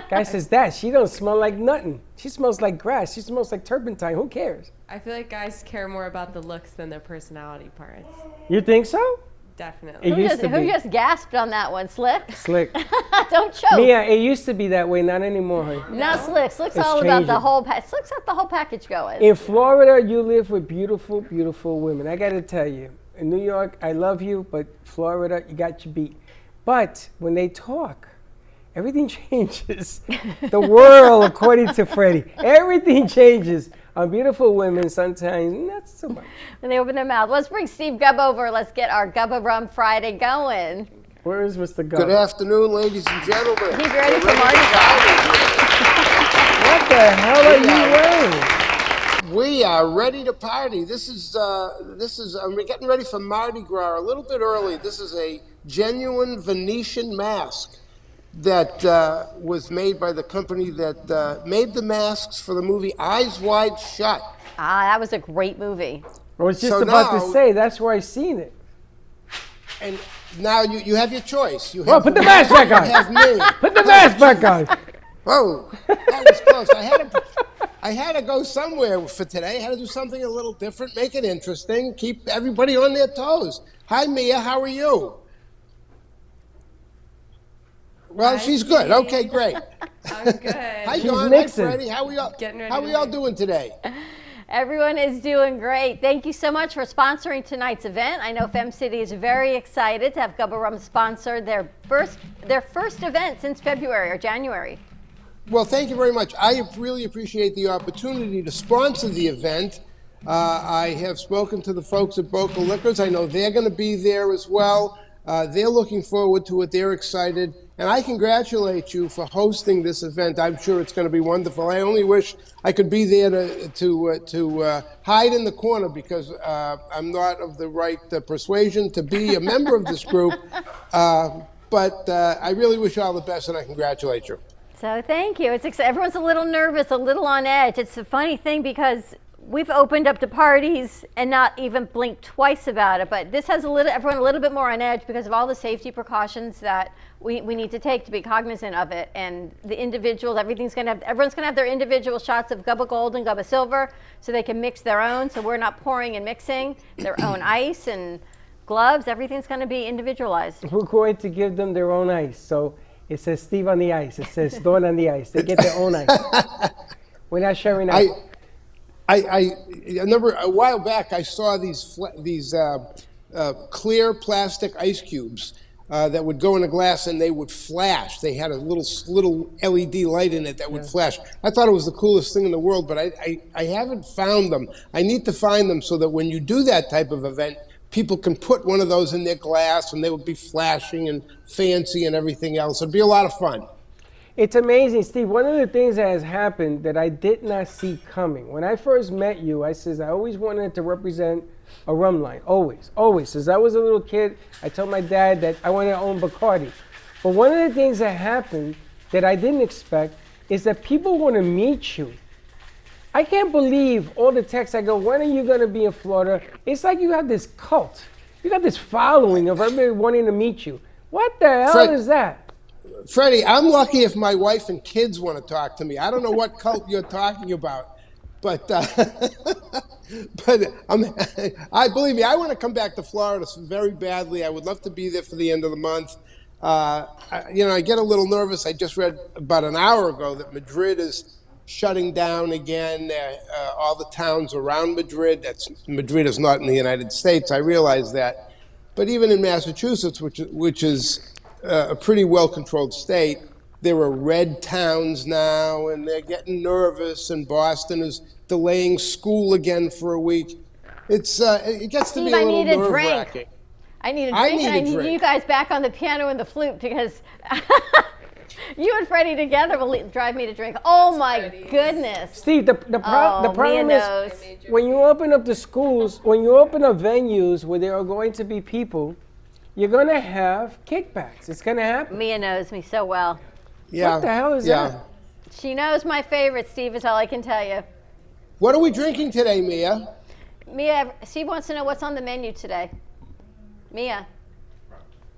Guy says that. She don't smell like nothing. She smells like grass. She smells like turpentine. Who cares? I feel like guys care more about the looks than the personality parts. You think so? Definitely. It used to Who be. just gasped on that one? Slick? Slick. Don't choke. Mia, it used to be that way. Not anymore, honey. Not Slick. Slick's It's all about the changing. whole Slick's got the whole package going. In Florida, you live with beautiful, beautiful women. I got to tell you. In New York, I love you, but Florida, you got your beat. But when they talk, everything changes. The world, according to Freddie, everything changes. On beautiful women, sometimes not so much. When they open their mouth. Let's bring Steve Gubb over. Let's get our Gubba Rum Friday going. Where is Mr. Gubb? Good afternoon, ladies and gentlemen. He's ready for We're Mardi Gras. What the hell are you wearing? We are ready to party. This is we're getting ready for Mardi Gras a little bit early. This is a genuine Venetian mask that was made by the company that made the masks for the movie Eyes Wide Shut. Ah, that was a great movie. I was just So about to now- say, that's where I seen it. And now you have your choice. You Well, have put the mask back on. You have me. Put the mask back on. Whoa, that was close. I had to go somewhere for today. I had to do something a little different, make it interesting, keep everybody on their toes. Hi, Mia. How are you? Well, she's good. Okay, great. I'm good. Hi, She's Dawn. Hi, mixing. Freddie. How are y'all? Getting ready How to are y'all leave. doing today? Everyone is doing great. Thank you so much for sponsoring tonight's event. I know Fem City is very excited to have Gubba Rum sponsor their first event since February or January. Well, thank you very much. I really appreciate the opportunity to sponsor the event. I have spoken to the folks at Boca Liquors. I know they're going to be there as well. They're looking forward to it. They're excited. And I congratulate you for hosting this event. I'm sure it's going to be wonderful. I only wish I could be there to hide in the corner because I'm not of the right persuasion to be a member of this group. But I really wish you all the best, and I congratulate you. So thank you. Everyone's a little nervous, a little on edge. It's a funny thing because we've opened up to parties and not even blinked twice about it, but this has everyone a little bit more on edge because of all the safety precautions that we need to take to be cognizant of it. And the individuals, everyone's gonna have their individual shots of Gubba Gold and Gubba Silver so they can mix their own, so we're not pouring and mixing their own ice and gloves. Everything's gonna be individualized. We're going to give them their own ice. So it says Steve on the ice, it says Dawn on the ice. They get their own ice. We're not sharing ice. I remember a while back I saw these clear plastic ice cubes that would go in a glass and they would flash. They had a little LED light in it that would flash. I thought it was the coolest thing in the world, but I haven't found them. I need to find them so that when you do that type of event, people can put one of those in their glass and they would be flashing and fancy and everything else. It'd be a lot of fun. It's amazing, Steve. One of the things that has happened that I did not see coming. When I first met you, I says I always wanted to represent a rum line. Always. Since I was a little kid, I told my dad that I wanted to own Bacardi. But one of the things that happened that I didn't expect is that people want to meet you. I can't believe all the texts I go, when are you going to be in Florida? It's like you have this cult. You got this following of everybody wanting to meet you. What the hell is that? Freddie, I'm lucky if my wife and kids want to talk to me. I don't know what cult you're talking about, but I believe me, I want to come back to Florida very badly. I would love to be there for the end of the month. I get a little nervous. I just read about an hour ago that Madrid is shutting down again. All the towns around Madrid. Madrid is not in the United States. I realize that, but even in Massachusetts, which is a pretty well-controlled state, there are red towns now, and they're getting nervous. And Boston is delaying school again for a week. It gets to be a little nerve-wracking. I need a drink, and I need you guys back on the piano and the flute because you and Freddie together will drive me to drink. Oh my goodness. Steve, the problem is when you open up the schools, when you open up venues where there are going to be people, you're going to have kickbacks. It's going to happen. Mia knows me so well. Yeah. What the hell is that? She knows my favorite, Steve, is all I can tell you. What are we drinking today, Mia? Mia, Steve wants to know what's on the menu today. Mia.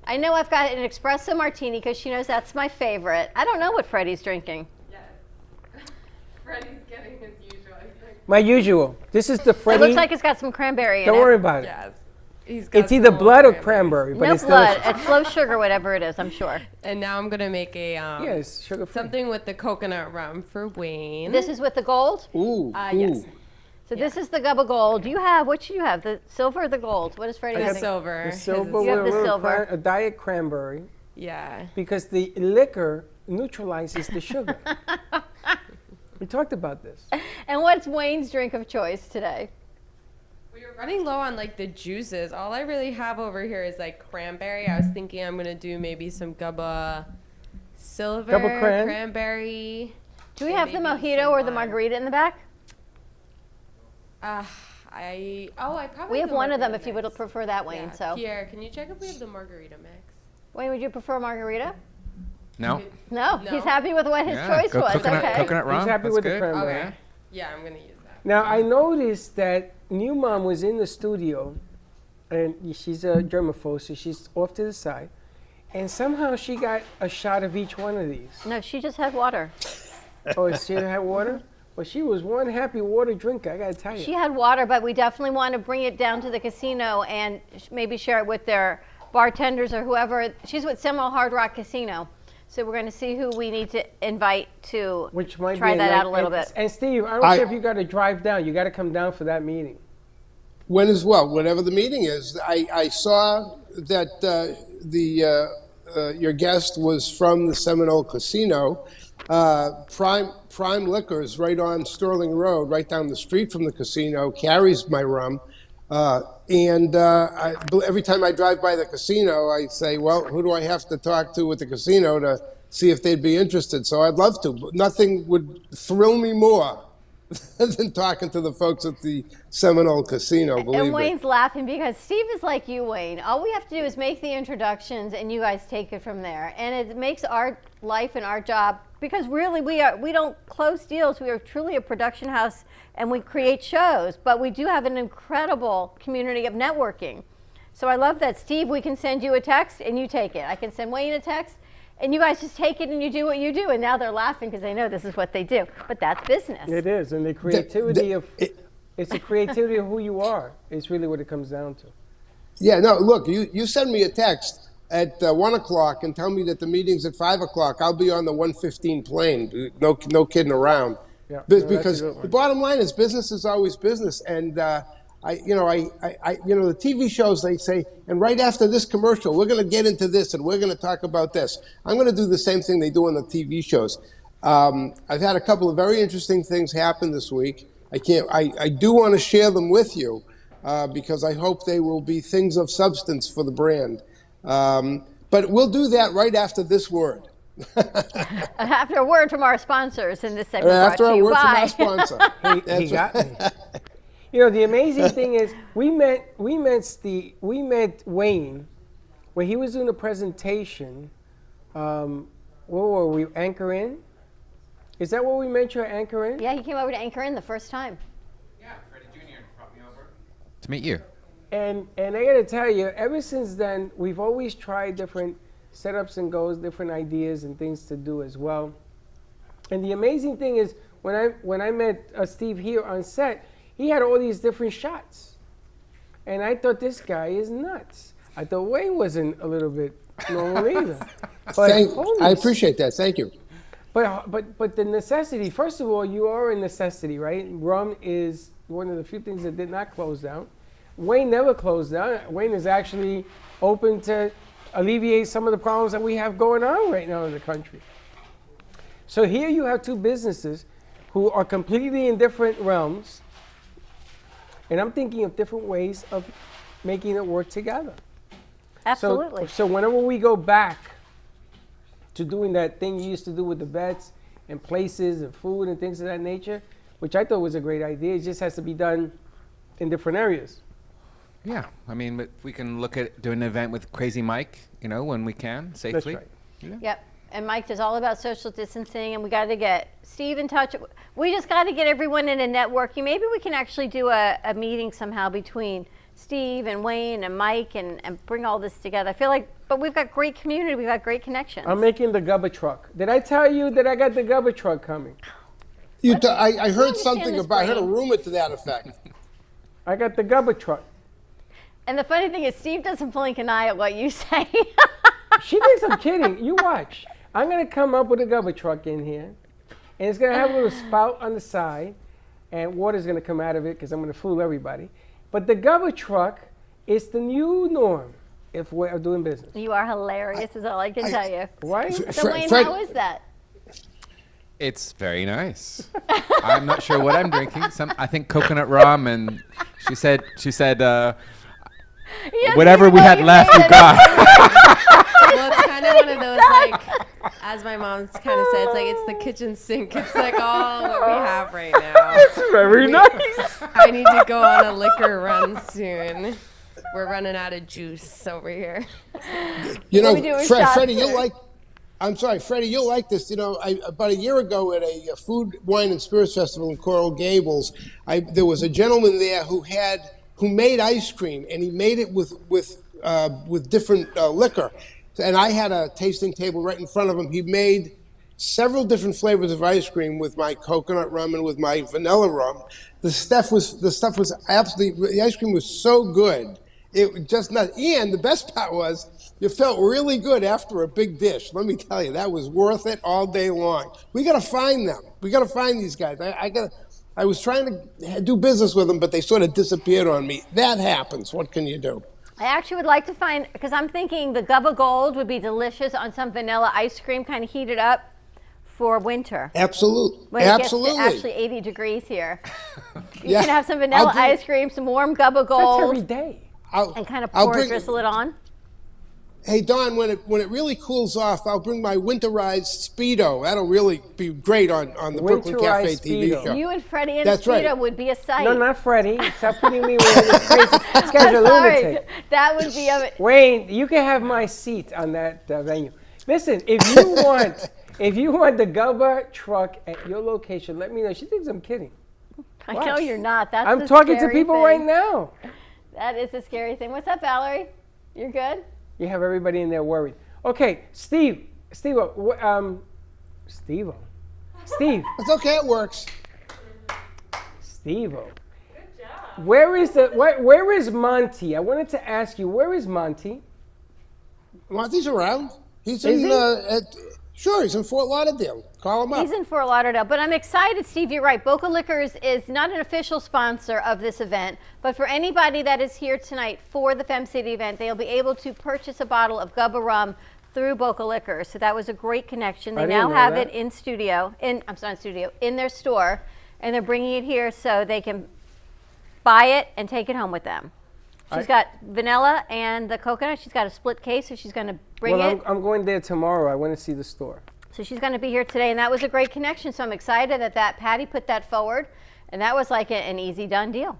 I know I've got an espresso martini because she knows that's my favorite. I don't know what Freddie's drinking. Yes. Freddie's getting his usual, I think. My usual. This is the Freddie. It looks like it's got some cranberry in it. Don't worry about it. Yes. It's either blood or cranberry, but no it's blood. delicious. It's low sugar, whatever it is, I'm sure. And now I'm gonna make a sugar-free. something with the coconut rum for Wayne. This is with the gold? Ooh. Yes. So this is the Gubba Gold. What should you have? The silver or the gold? What does Freddie have? The silver. The silver You have with the silver. a diet cranberry. Yeah. Because the liquor neutralizes the sugar. We talked about this. And what's Wayne's drink of choice today? We were running low on like the juices. All I really have over here is like cranberry. I was thinking I'm gonna do maybe some Gubba Silver, Gubba Cran? cranberry. Do we have the mojito or the margarita in the back? I probably We have the one of them margarita if you would mix. prefer that, Wayne. Yeah. So Pierre, can you check if we have the margarita mix? Wayne, would you prefer margarita? No. No, he's happy with what his Yeah, choice go was. coconut- okay. coconut rum. He's happy That's with good. the cranberry. Okay. Yeah, I'm gonna use that. Now, I noticed that New Mom was in the studio, and she's a germaphobe, so she's off to the side, and somehow she got a shot of each one of these. No, she just had water. Oh, she had water? Well, she was one happy water drinker, I gotta tell you. She had water, but we definitely want to bring it down to the casino and maybe share it with their bartenders or whoever. She's with Seminole Hard Rock Casino. So we're going to see who we need to invite to Which might try be that night- out a little bit. And Steve, I don't care if you got to drive down. You got to come down for that meeting. When as well, whatever the meeting is. I saw that your guest was from the Seminole Casino. Prime Liquors, right on Sterling Road, right down the street from the casino, carries my rum. Every time I drive by the casino, I say, well, who do I have to talk to at the casino to see if they'd be interested? So I'd love to, but nothing would thrill me more than talking to the folks at the Seminole Casino, believe And me. Wayne's laughing because Steve is like you, Wayne. All we have to do is make the introductions and you guys take it from there. And it makes our life and our job, because really we don't close deals. We are truly a production house and we create shows, but we do have an incredible community of networking. So I love that. Steve, we can send you a text and you take it. I can send Wayne a text and you guys just take it and you do what you do. And now they're laughing because they know this is what they do. But that's business. It is, and the creativity it's the creativity of who you are. It's really what it comes down to. Yeah, no, look, you send me a text at 1 o'clock and tell me that the meeting's at 5 o'clock. I'll be on the 1:15 plane. No kidding around. Yeah, Because the bottom line is business is always business. And the TV shows, they say, and right after this commercial, we're going to get into this and we're going to talk about this. I'm going to do the same thing they do on the TV shows. I've had a couple of very interesting things happen this week. I do want to share them with you because I hope they will be things of substance for the brand. But we'll do that right after this word. After a word from our sponsors in this segment. After brought a to you word from by- our sponsor. He got me. You know, the amazing thing is we met Wayne when he was doing a presentation. Where were we? Anchor Inn? Is that where we met you at Anchor Inn? Yeah, he came over to Anchor Inn the first time. To meet you. And I gotta tell you, ever since then, we've always tried different setups and goals, different ideas and things to do as well. And the amazing thing is, when I met Steve here on set, he had all these different shots, and I thought this guy is nuts. I thought Wayne wasn't a little bit normal either. But I appreciate that. Thank you. But the necessity. First of all, you are a necessity, right? Rum is one of the few things that did not close down. Wayne never closed down. Wayne is actually open to alleviate some of the problems that we have going on right now in the country. So here you have two businesses who are completely in different realms, and I'm thinking of different ways of making it work together. Absolutely. So whenever we go back to doing that thing you used to do with the vets and places and food and things of that nature, which I thought was a great idea, it just has to be done in different areas. Yeah, I mean, we can look at doing an event with Crazy Mike, when we can, safely. That's right. Yeah. Yep. And Mike is all about social distancing, and we got to get Steve in touch. We just got to get everyone in a networking. Maybe we can actually do a meeting somehow between Steve and Wayne and Mike and bring all this together. I feel like, but we've got great community. We've got great connections. I'm making the Gubba truck. Did I tell you that I got the Gubba truck coming? I heard something about, I heard a rumor to that effect. I got the Gubba truck. And the funny thing is, Steve doesn't blink an eye at what you say. She thinks I'm kidding. You watch. I'm going to come up with a Gubba truck in here, and it's going to have a little spout on the side, and water's going to come out of it because I'm going to fool everybody. But the Gubba truck is the new norm if we're doing business. You are hilarious, is all I can tell you. Why? So Wayne, how is that? It's very nice. I'm not sure what I'm drinking. I think coconut rum, and she said whatever we had left, you got. Well, it's kind of one of those, like, as my mom's kind of said, it's like it's the kitchen sink. It's like all what we have right now. It's very nice. I need to go on a liquor run soon. We're running out of juice over here. Freddie, you'll like this. About a year ago at a food, wine, and spirits festival in Coral Gables, there was a gentleman there who made ice cream, and he made it with different liquor. And I had a tasting table right in front of him. He made several different flavors of ice cream with my coconut rum and with my vanilla rum. The stuff was absolutely, the ice cream was so good. It was just not, and the best part was, you felt really good after a big dish. Let me tell you, that was worth it all day long. We got to find them. We got to find these guys. I was trying to do business with them, but they sort of disappeared on me. That happens. What can you do? I actually would like to find, because I'm thinking the Gubba Gold would be delicious on some vanilla ice cream, kind of heated up for winter. Absolutely. When it gets to actually 80 degrees here. You can have some vanilla ice cream, some warm Gubba Gold. That's every day. And kind of drizzle it on. Hey, Don, when it really cools off, I'll bring my winterized Speedo. That'll really be great on the Brooklyn Cafe Winterized TV Speedo. show. You and Freddie and That's Speedo right. would be a sight. No, not Freddie. Stop putting me with this crazy. This guy's a I'm sorry. lunatic. That would be a. Wayne, you can have my seat on that venue. Listen, if you want the Gubba truck at your location, let me know. She thinks I'm kidding. I Watch. know you're not. That's I'm the talking to scary people thing. right now. That is a scary thing. What's up, Valerie? You're good? You have everybody in there worried. Okay, Steve. Steve. It's okay. It works. Steve. Where is Monty? I wanted to ask you, where is Monty? Monty's around. He's Is in. he? Sure, he's in Fort Lauderdale. Call him up. He's in Fort Lauderdale, but I'm excited, Steve. You're right. Boca Liquors is not an official sponsor of this event, but for anybody that is here tonight for the Fem City event, they'll be able to purchase a bottle of Gubba rum through Boca Liquors. So that was a great connection. They now have it in in their store, and they're bringing it here so they can buy it and take it home with them. She's got vanilla and the coconut. She's got a split case, so she's going to bring it. I'm going there tomorrow. I want to see the store. So she's going to be here today, and that was a great connection. So I'm excited that Patty put that forward, and that was like an easy done deal.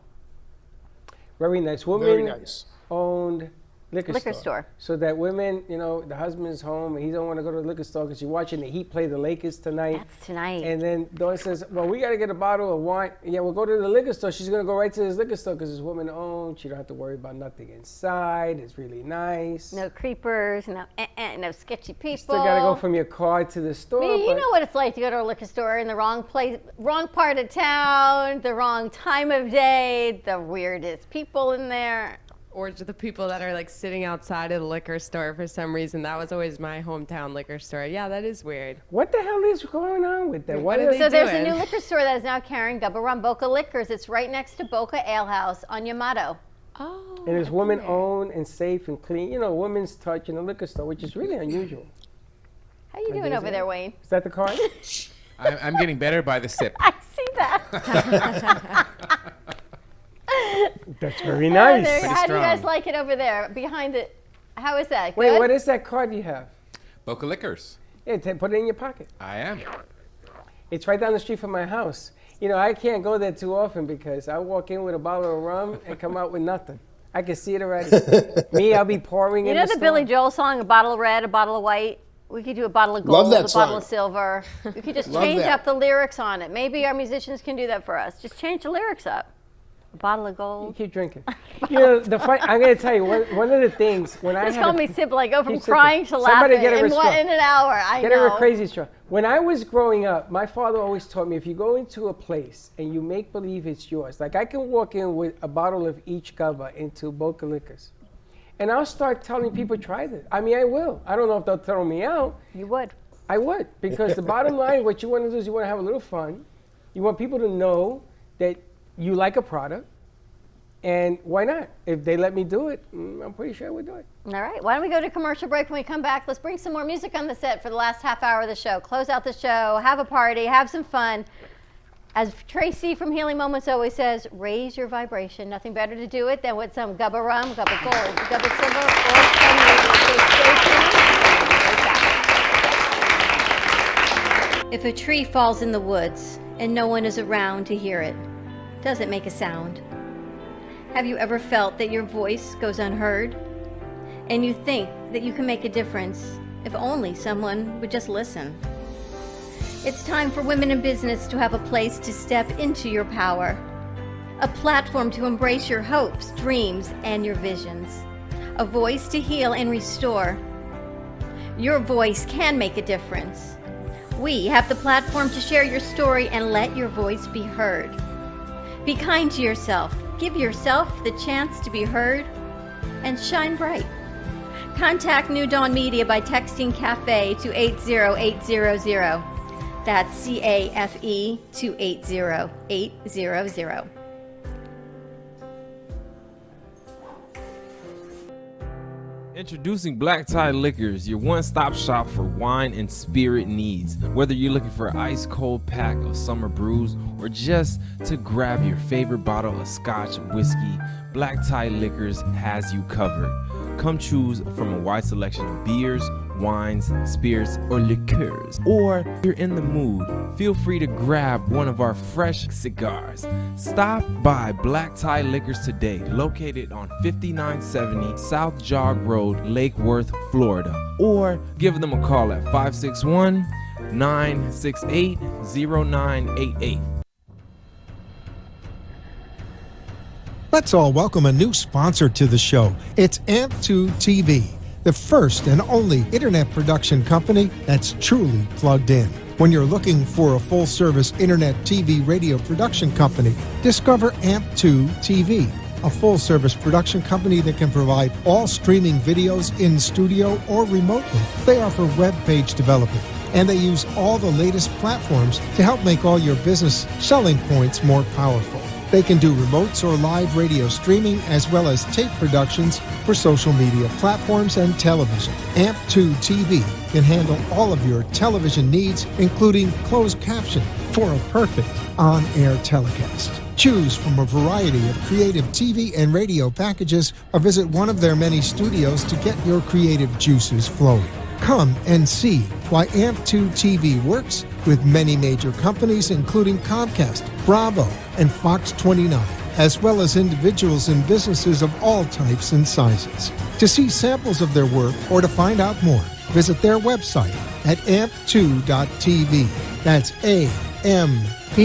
Very nice. Very nice. Owned liquor store. So that women, the husband is home and he don't want to go to the liquor store because you're watching the Heat play the Lakers tonight. That's tonight. And then Dawn says, well, we got to get a bottle of wine. Yeah, we'll go to the liquor store. She's going to go right to this liquor store because it's woman owned. She don't have to worry about nothing inside. It's really nice. No creepers, no sketchy people. Still got to go from your car to the store. You know what it's like to go to a liquor store in the wrong place, wrong part of town, the wrong time of day, the weirdest people in there. Or to the people that are like sitting outside of the liquor store for some reason. That was always my hometown liquor store. Yeah, that is weird. What the hell is going on with that? What are they So there's a doing? new liquor store that is now carrying Gubba rum, Boca Liquors. It's right next to Boca Ale House on Yamato. Oh. And it's woman owned and safe and clean. Women's touch in a liquor store, which is really unusual. How you doing over there, Wayne? Is that the card? I'm getting better by the sip. I see that. That's very nice. How do you guys like it over there behind it? How is that? Wait, Good? what is that card you have? Boca Liquors. Yeah, put it in your pocket. I am. It's right down the street from my house. I can't go there too often because I walk in with a bottle of rum and come out with nothing. I can see it already. Me, I'll be pouring You in know the the store. Billy Joel song, a bottle of red, a bottle of white? We could do a bottle of gold, Love that a bottle song. of silver. We could just Love change that. up the lyrics on it. Maybe our musicians can do that for us. Just change the lyrics up. A bottle of You gold. keep drinking. I'm going to tell you, one of the things, when I Just had call a- me Sip, like go from Keep sipping. crying to Somebody laughing get her a in, straw. in an hour. I Get know. her a crazy straw. When I was growing up, my father always taught me if you go into a place and you make believe it's yours, like I can walk in with a bottle of each Gubba into Boca Liquors, and I'll start telling people, try this. I mean, I will. I don't know if they'll throw me out. You would. I would, because the bottom line, what you want to do is you want to have a little fun. You want people to know that you like a product. And why not? If they let me do it, I'm pretty sure I would do it. All right. Why don't we go to commercial break? When we come back, let's bring some more music on the set for the last half hour of the show. Close out the show, have a party, have some fun. As Tracy from Healing Moments always says, raise your vibration. Nothing better to do it than with some Gubba rum, Gubba gold, Gubba silver, or Fem Radio. So stay tuned. If a tree falls in the woods and no one is around to hear it, does it make a sound? Have you ever felt that your voice goes unheard? And you think that you can make a difference if only someone would just listen? It's time for women in business to have a place to step into your power, a platform to embrace your hopes, dreams, and your visions, a voice to heal and restore. Your voice can make a difference. We have the platform to share your story and let your voice be heard. Be kind to yourself. Give yourself the chance to be heard and shine bright. Contact New Dawn Media by texting CAFE to 80800. That's CAFE to 80800. Introducing Black Tie Liquors, your one-stop shop for wine and spirit needs. Whether you're looking for an ice-cold pack of summer brews or just to grab your favorite bottle of scotch whiskey, Black Tie Liquors has you covered. Come choose from a wide selection of beers, wines, spirits, or liqueurs. Or if you're in the mood, feel free to grab one of our fresh cigars. Stop by Black Tie Liquors today, located on 5970 South Jog Road, Lake Worth, Florida. Or give them a call at 561-968-0988. Let's all welcome a new sponsor to the show. It's AMP2 TV, the first and only internet production company that's truly plugged in. When you're looking for a full-service internet TV radio production company, discover AMP2 TV, a full-service production company that can provide all streaming videos in studio or remotely. They offer web page development, and they use all the latest platforms to help make all your business selling points more powerful. They can do remotes or live radio streaming as well as tape productions for social media platforms and television. AMP2 TV can handle all of your television needs, including closed caption for a perfect on-air telecast. Choose from a variety of creative TV and radio packages or visit one of their many studios to get your creative juices flowing. Come and see why AMP2 TV works with many major companies, including Comcast, Bravo, and Fox 29, as well as individuals and businesses of all types and sizes. To see samples of their work or to find out more, visit their website at amp2.tv. That's AMP,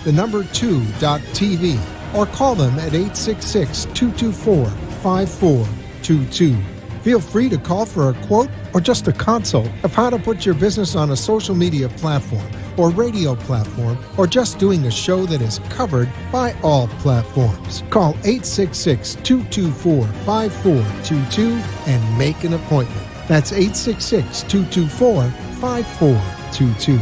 the number 2.tv, or call them at 866-224-5422. Feel free to call for a quote or just a consult of how to put your business on a social media platform or radio platform, or just doing a show that is covered by all platforms. Call 866-224-5422 and make an appointment. That's 866-224-5422.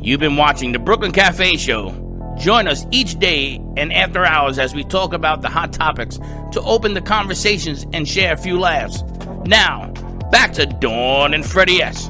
You've been watching the Brooklyn Cafe Show. Join us each day and after hours as we talk about the hot topics to open the conversations and share a few laughs. Now, back to Dawn and Freddie S.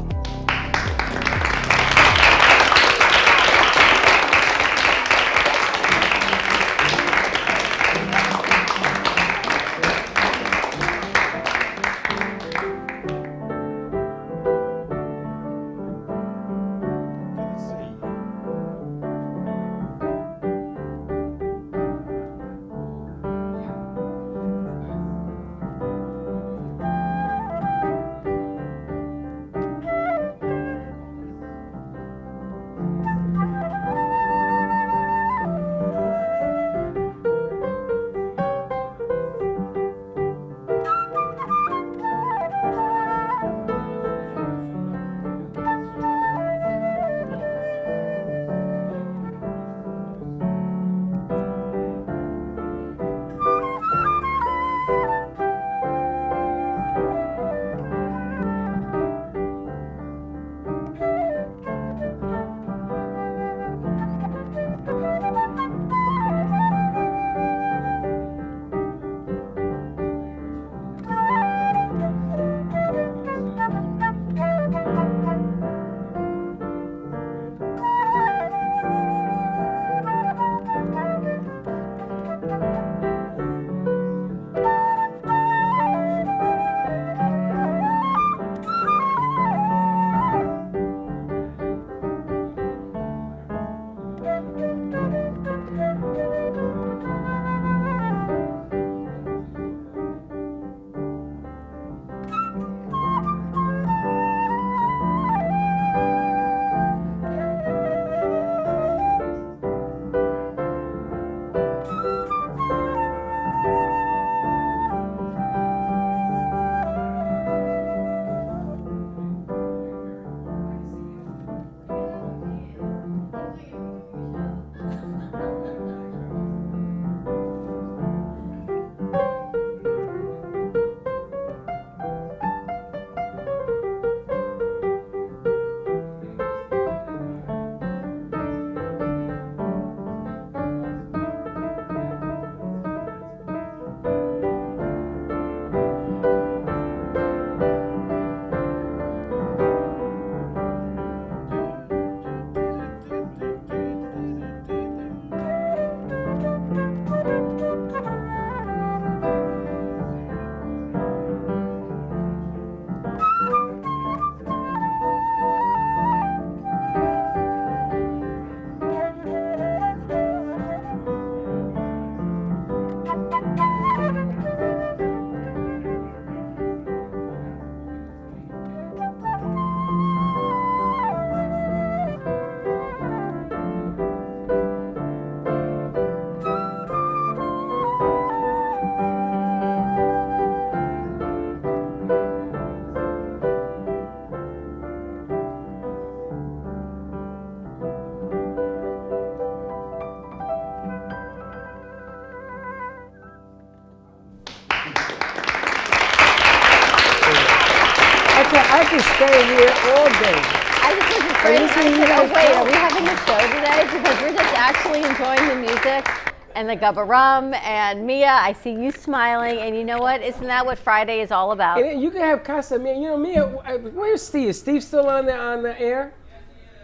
I can stay here all day. I just looked at Freddie and I said, oh wait, are we having a show today? Because we're just actually enjoying the music and the gubba rum. And Mia, I see you smiling, and you know what? Isn't that what Friday is all about? And you can have Casa Mia. You know, Mia, where's Steve? Is Steve still on the air?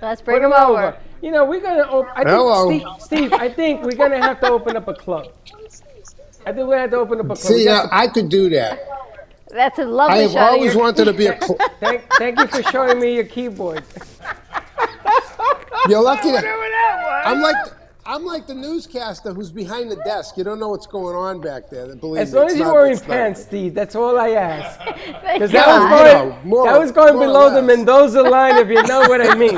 Let's bring him over. You know, we're gonna open. Hello. Steve, I think we're gonna have to open up a club. I think we have to open up a club. See, I could do that. That's a lovely I have shot. always wanted to be a club. Thank you for showing me your keyboard. You're lucky. I'm like the newscaster who's behind the desk. You don't know what's going on back there. Believe As me, long it's as you're not- wearing it's not- pants, Steve, that's all I ask. Because Yeah, that more was or going below the less. Mendoza line, if you know what I mean.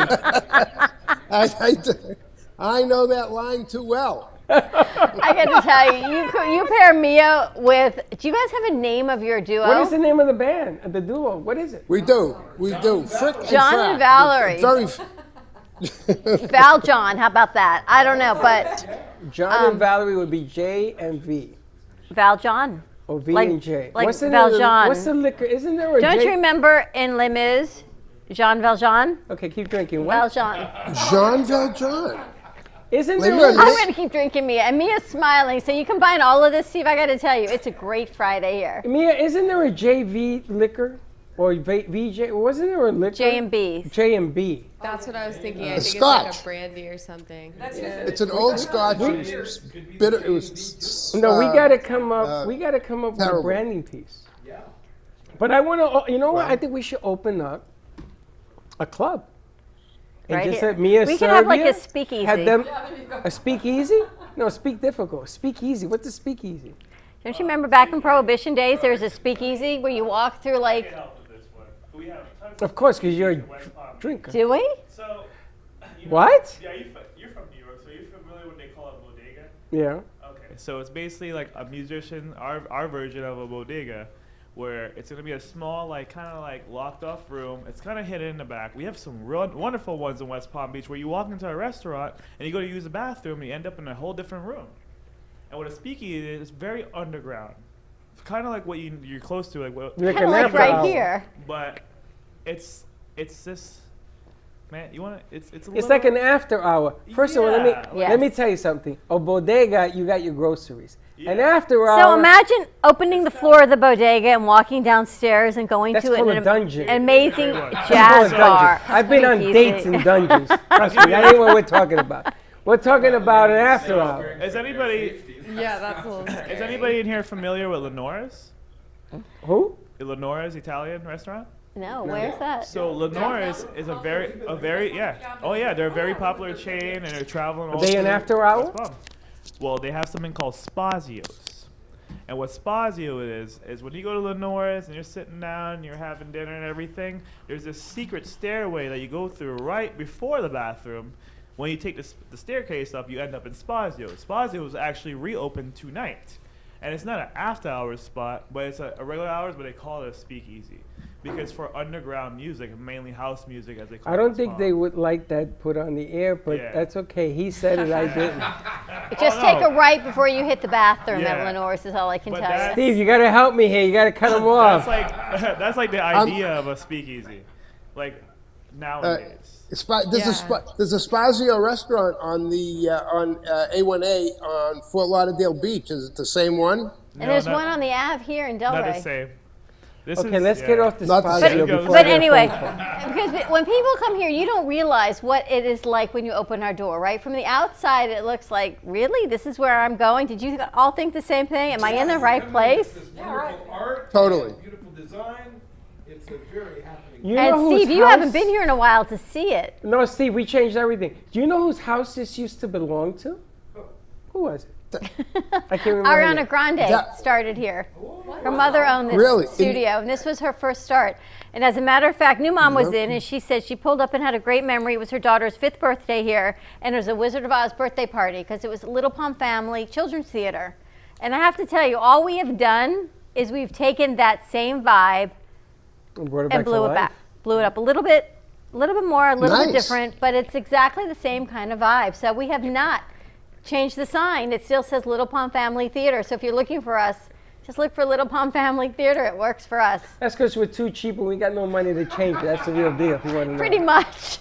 I know that line too well. I got to tell you, you pair Mia with. Do you guys have a name of your duo? What is the name of the band, the duo? What is it? We do. Frick and John Frack. and Valerie. Very. Val John, how about that? I don't know, but John and Valerie would be J and V. Val John. Or V Like- and J. like What's the Valjean. What's the liquor? Isn't there a Don't J? you remember in Les Mis, Jean Valjean? Okay, keep drinking. What? Valjean. Jean Valjean. Isn't Les there a Mis. I'm going to keep drinking Mia. And Mia's smiling. So you combine all of this, Steve, I got to tell you, it's a great Friday here. Mia, isn't there a JV liquor? Or VJ? Wasn't there a liquor? J&B. J&B. That's what I was thinking. I A think it's like Scotch. a brandy or something. It's an old Scotch. It was bitter. It was. No, we got to come up. We got to come up with a terrible. branding piece. Yeah. But I want to. You know what? I think we should open up a club. And Right just here. let Mia We can serve have like you, a speakeasy. Have them a speakeasy? No, speak difficult. Speakeasy. What's a speakeasy? Don't you remember back in Prohibition days, there was a speakeasy where you walk through like, Of course, because you're a drinker. do we? So, What? Yeah, you're from New York, so you're familiar with what they call a bodega? Yeah. Okay, so it's basically like a musician, our version of a bodega, where it's gonna be a small, like kind of like locked off room. It's kind of hidden in the back. We have some real wonderful ones in West Palm Beach where you walk into a restaurant and you go to use the bathroom and you end up in a whole different room. And what a speakeasy is, it's very underground, kind of like what you're close to, like what. Like Kind of like right here. But it's this. Man, you want to? It's a It's little, like an after hour. First of all, Yeah. let me tell you something. A bodega, you got your groceries. An after So hour. imagine opening the floor of the bodega and walking downstairs and going That's to called a an dungeon. amazing That's called jazz a bar. dungeon. I've been on Speakeasy. dates in dungeons. Trust me, that ain't what we're talking about. We're talking about an after hour. Is anybody? Yeah, that's a little scary. Is anybody in here familiar with Lenore's? Who? Lenore's Italian restaurant. No, where's that? So Lenore's is a very yeah. Oh yeah, they're a very popular chain and they're traveling. all they an through after hour? West Palm. Well, they have something called Spazio's. And what Spazio is when you go to Lenore's and you're sitting down, you're having dinner and everything, there's this secret stairway that you go through right before the bathroom. When you take the staircase up, you end up in Spazio. Spazio is actually reopened tonight. And it's not an after-hours spot, but it's a regular hours, but they call it a speakeasy. Because for underground music, mainly house music as they call it. I don't in think Palm. they would like that put on the air, but Yeah. that's okay. He said it, I didn't. Just Oh, take no. a right before you hit the bathroom Yeah. at Lenore's is all I can But tell you. Steve, you got to help me here. You got to cut him off. That's like the idea of a speakeasy. Like nowadays. There's a Spazio restaurant on the on A1A on Fort Lauderdale Beach. Is it the same one? And there's one on the Ave here in Delray. Not the same. This Okay, is, let's yeah. get off the Not the Spazio same. before I But get a anyway, phone call. because when people come here, you don't realize what it is like when you open our door, right? From the outside, it looks like, really? This is where I'm going? Did you all think the same thing? Am I in the right place? Art, totally. Beautiful design. It's a very happening. You know And whose Steve, you house- haven't been here in a while to see it. No, Steve, we changed everything. Do you know whose house this used to belong to? Who was it? I can't remember. her Ariana name. Grande That- started here. Her mother owned this Really? studio, and this was her first start. And as a matter of fact, New Mom was in, and she said she pulled up and had a great memory. It was her daughter's 5th birthday here, and it was a Wizard of Oz birthday party because it was Little Palm Family Children's Theater. And I have to tell you, all we have done is we've taken that same vibe And brought it back and to blew it life. back, blew it up a little bit more, a little bit Nice. different, but it's exactly the same kind of vibe. So we have not changed the sign. It still says Little Palm Family Theater. So if you're looking for us, Just look for Little Palm Family Theater. It works for us. That's because we're too cheap and we got no money to change it. That's the real deal, if you want to know. Pretty much.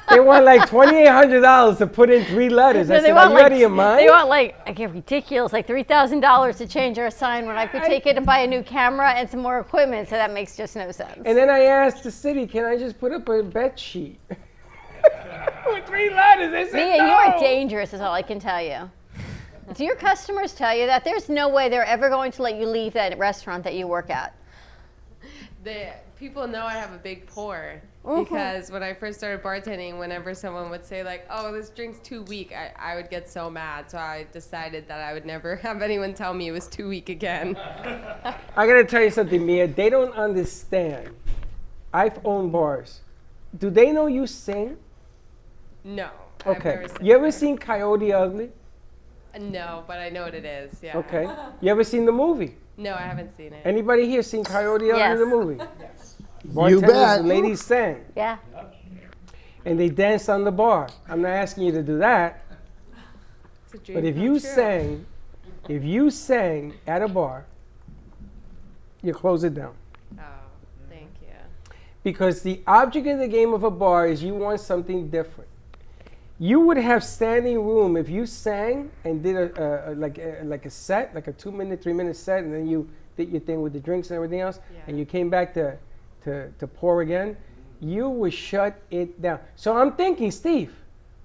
They want like $2,800 to put in 3 letters. I said, are you out of your mind? They want like ridiculous, like $3,000 to change our sign when I could take it and buy a new camera and some more equipment. So that makes just no sense. And then I asked the city, can I just put up a bed sheet? With 3 letters. They said Mia, no. you are dangerous is all I can tell you. Do your customers tell you that? There's no way they're ever going to let you leave that restaurant that you work at. People know I have a big pour because when I first started bartending, whenever someone would say like, oh, this drink's too weak, I would get so mad. So I decided that I would never have anyone tell me it was too weak again. I got to tell you something, Mia. They don't understand. I've owned bars. Do they know you sing? No. Okay. You ever seen Coyote Ugly? No, but I know what it is. Yeah. Okay. You ever seen the movie? No, I haven't seen it. Anybody here seen Coyote Ugly, Yes. the movie? You Bartenders, bet. the ladies sang. Yeah. And they danced on the bar. I'm not asking you to do that. It's a dream But if come you true. sang at a bar, you close it down. Oh, thank you. Because the object of the game of a bar is you want something different. You would have standing room if you sang and did a set, like a 2-minute, 3-minute set, and then you did your thing with the drinks and everything else, and you came back to pour again. You would shut it down. So I'm thinking, Steve,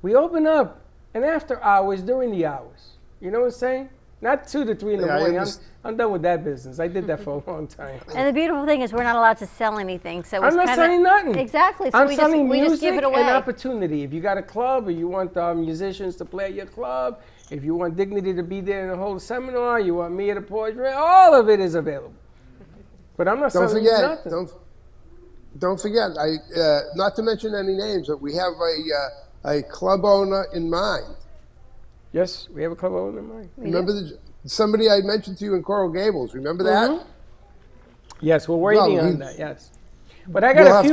we open up and after hours, during the hours. You know what I'm saying? Not 2 to 3 in the Yeah, I morning. understand. I'm done with that business. I did that for a long time. And the beautiful thing is we're not allowed to sell anything. So I'm it's not kinda, selling nothing. Exactly. So I'm we selling we music just give it away. and opportunity. If you got a club or you want musicians to play at your club, if you want Dignity to be there and hold a seminar, you want me at a poetry, all of it is available. But I'm not Don't selling you forget, nothing. don't forget. Not to mention any names, but we have a club owner in mind. Yes, we have a club owner in mind. Remember somebody I mentioned to you in Coral Gables? Remember that? Yes, we're waiting Well, on that. Yes, but I got we'll a few.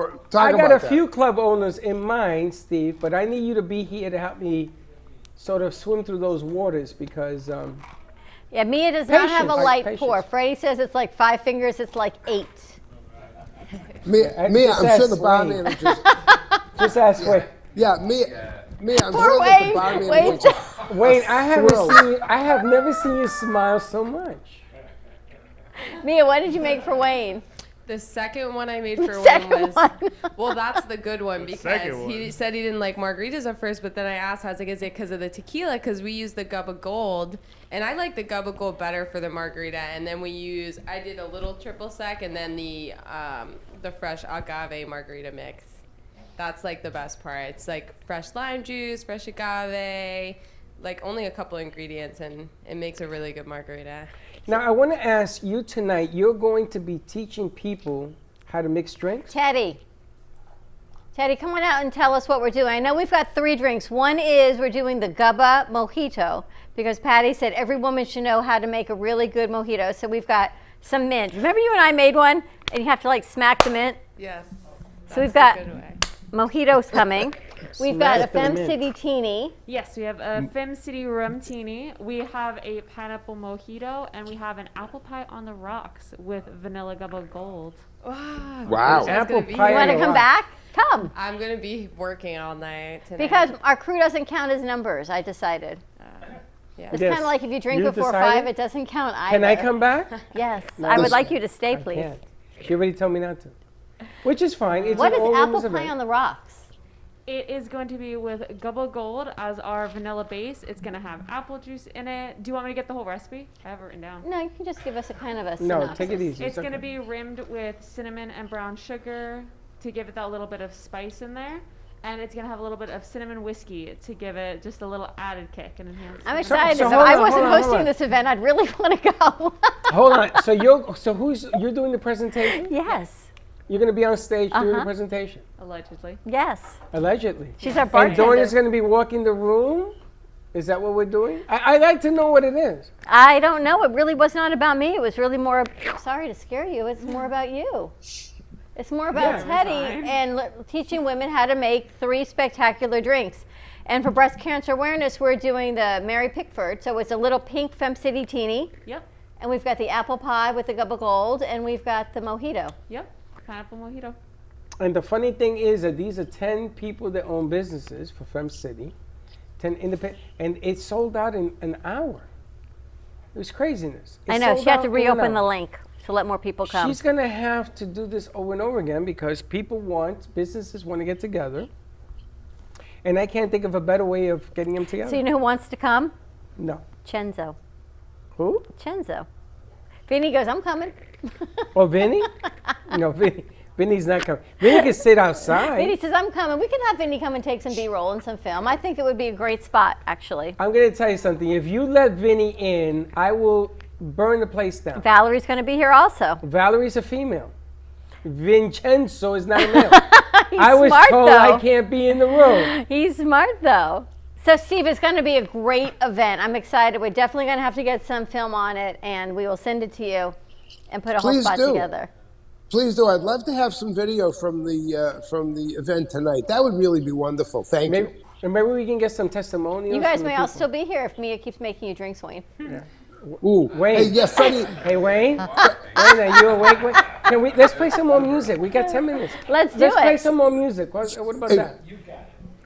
have to talk I got about a few club owners in mind, Steve. But I need you to be here to help me sort of swim through those waters because. Yeah, Mia does not have a Patience. light Patience. pour. Freddie says it's like 5 fingers. It's like 8. Mia, Just I'm sure ask the bar Wayne. managers. Just ask Wayne. Yeah, Mia, I'm Poor sure that the Wayne. bar Wayne managers. Wayne, Thrilled. I have never seen you smile so much. Mia, what did you make for Wayne? The second one I made for Wayne Second was, one. well, that's the good one because second he one. said he didn't like margaritas at first, but then I asked, I was like, is it because of the tequila? Because we use the Gubba Gold, and I like the Gubba Gold better for the margarita. And then I did a little triple sec, and then the fresh agave margarita mix. That's like the best part. It's like fresh lime juice, fresh agave, like only a couple ingredients, and it makes a really good margarita. Now, I want to ask you tonight, you're going to be teaching people how to mix drinks? Teddy, come on out and tell us what we're doing. I know we've got 3 drinks. One is we're doing the Gubba Mojito because Patty said every woman should know how to make a really good mojito. So we've got some mint. Remember you and I made one and you have to like smack the mint? Yes. So we've got mojitos coming. We've got a Smack the Fem mint. City Teeny. Yes, we have a Fem City Rum Teeny. We have a pineapple mojito, and we have an apple pie on the rocks with vanilla Gubba Gold. Wow. Apple You pie want to on the come rock. back? Come. I'm gonna be working all night tonight. Because our crew doesn't count as numbers, I decided. yeah. It's Yes. kind of like if you drink You before decided? 5, it doesn't count either. Can I come back? Yes. No, I would listen, like you to stay, I please. can't. She already told me not to. Which is fine. It's What an is all apple women's pie event. on the rocks? It is going to be with Gubba Gold as our vanilla base. It's going to have apple juice in it. Do you want me to get the whole recipe? I have it written down. No, you can just give us a kind of a No, synopsis. take it easy. It's okay. going to be rimmed with cinnamon and brown sugar to give it that little bit of spice in there. And it's going to have a little bit of cinnamon whiskey to give it just a little added kick and enhance. I'm it. excited. so If hold I on, wasn't hold on, hold hosting on. this event, I'd really want to go. Hold on. So you're doing the presentation? Yes. You're going to be on stage doing the Uh-huh. presentation? Allegedly. Yes. Allegedly. She's our And bartender. Dawn is going to be walking the room? Is that what we're doing? I'd like to know what it is. I don't know. It really was not about me. It was really more, sorry to scare you, it's more about you. It's more about Yeah. Teddy and teaching women how to make 3 spectacular drinks. And for breast cancer awareness, we're doing the Mary Pickford. So it's a little pink Fem City Teeny. Yep. And we've got the apple pie with the Gubba Gold, and we've got the mojito. Yep, pineapple mojito. And the funny thing is that these are 10 people that own businesses for Fem City, 10 independent, and it sold out in an hour. It was craziness. I know, she had to reopen the link to let more people come. She's going to have to do this over and over again because businesses want to get together. And I can't think of a better way of getting them together. So you know who wants to come? No. Chenzo. Who? Chenzo. Vinny goes, I'm coming. Oh, Vinny? No, Vinny's not coming. Vinny can sit outside. Vinny says, I'm coming. We can have Vinny come and take some B-roll and some film. I think it would be a great spot, actually. I'm going to tell you something. If you let Vinny in, I will burn the place down. Valerie's going to be here also. Valerie's a female. Vincenzo is not a male. He's I was smart, told though. I can't be in the room. He's smart, though. So, Steve, it's going to be a great event. I'm excited. We're definitely going to have to get some film on it, and we will send it to you and put a whole spot together. Please do. I'd love to have some video from the event tonight. That would really be wonderful. Thank you. And maybe we can get some testimonials. You guys from the may all people. still be here if Mia keeps making you drinks, Wayne. Yeah. Ooh, Wayne. Hey, yeah, Freddie. Hey, Wayne. Wayne, are you awake? Wayne? Let's play some more music. We got 10 minutes. Let's do Let's play it. some more music. What about Hey. that?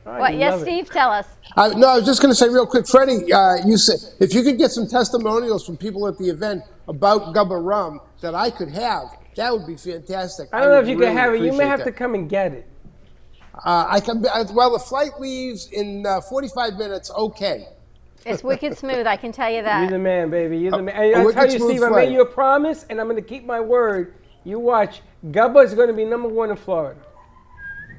I What? Yes, love it. Steve, tell us. No, I was just going to say real quick, Freddie. You said if you could get some testimonials from people at the event about Gubba Rum that I could have, that would be fantastic. I don't know if would you really can have it. You may appreciate have that. to come and get it. I can. Well, the flight leaves in 45 minutes. Okay. It's wicked smooth, I can tell you You're that. the man, baby. You're the man. a And I wicked tell you, smooth Steve, I flight. made you a promise, and I'm going to keep my word. You watch. Gubba is going to be #1 in Florida.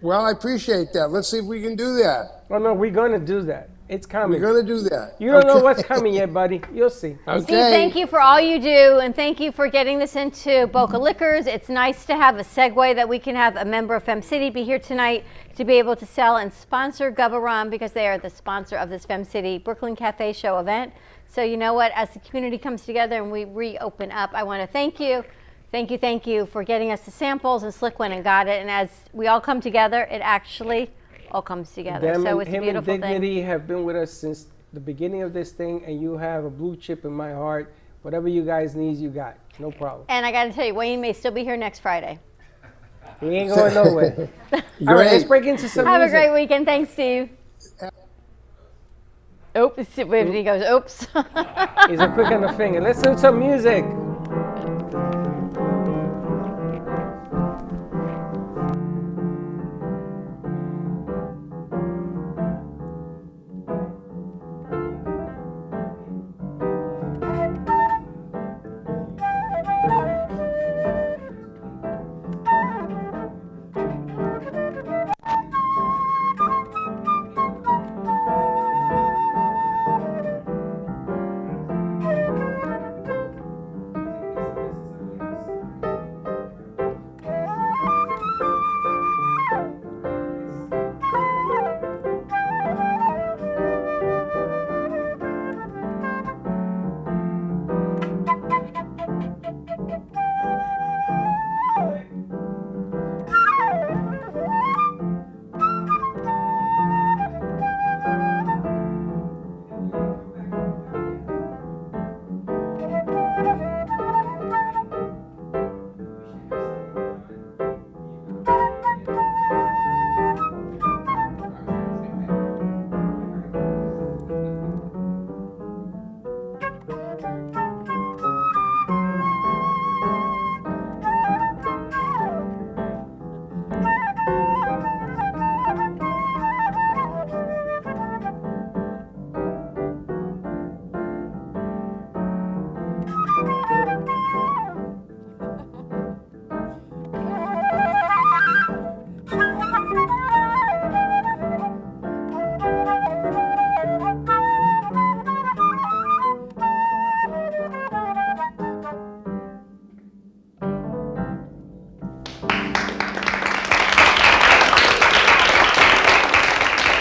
Well, I appreciate that. Let's see if we can do that. Oh, no, we're going to do that. It's coming. We're going to do that. You don't know Okay. what's coming yet, buddy. You'll see. Steve, thank you for all you do, and thank you for getting this into Boca Liquors. It's nice to have a segue that we can have a member of Fem City be here tonight to be able to sell and sponsor Gubba Rum because they are the sponsor of this Fem City Brooklyn Cafe Show event. So you know what? As the community comes together and we reopen up, I want to thank you. Thank you for getting us the samples, and Slick went and got it. And as we all come together, it actually all comes together. Them So and it's a him and beautiful Dignity thing. have been with us since the beginning of this thing, and you have a blue chip in my heart. Whatever you guys need, you got. No problem. And I got to tell you, Wayne may still be here next Friday. He ain't going nowhere. All right, let's break into some Have music. a great weekend. Thanks, Steve. Oops. He goes, oops. He's a quick on the finger. Let's do some music.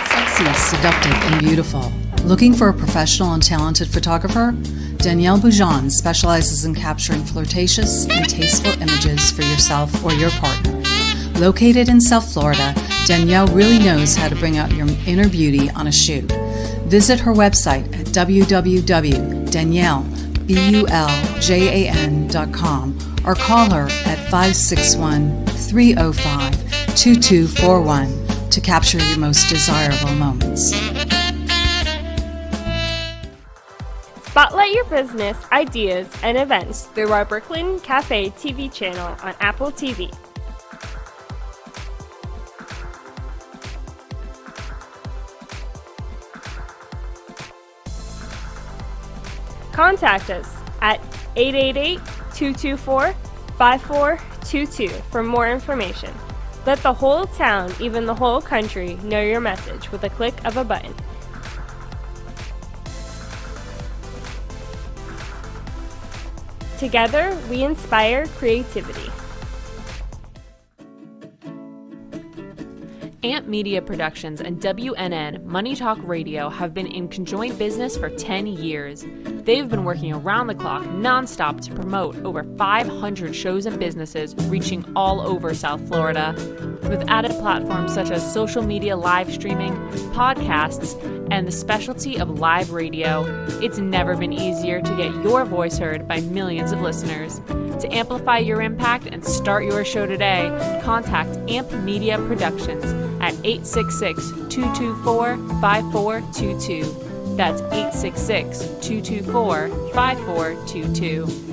Sexy, seductive, and beautiful. Looking for a professional and talented photographer? Danielle Boujon specializes in capturing flirtatious and tasteful images for yourself or your partner. Located in South Florida, Danielle really knows how to bring out your inner beauty on a shoot. Visit her website at www.danielle.com BULJAN.com or call her at 561-305-2241 to capture your most desirable moments. Spotlight your business, ideas, and events through our Brooklyn Cafe TV channel on Apple TV. Contact us at 888-224-5422 for more information. Let the whole town, even the whole country, know your message with a click of a button. Together, we inspire creativity. Amp Media Productions and WNN Money Talk Radio have been in conjoint business for 10 years. They've been working around the clock nonstop to promote over 500 shows and businesses reaching all over South Florida. With added platforms such as social media live streaming, podcasts, and the specialty of live radio, it's never been easier to get your voice heard by millions of listeners. To amplify your impact and start your show today, contact Amp Media Productions at 866-224-5422. That's 866-224-5422.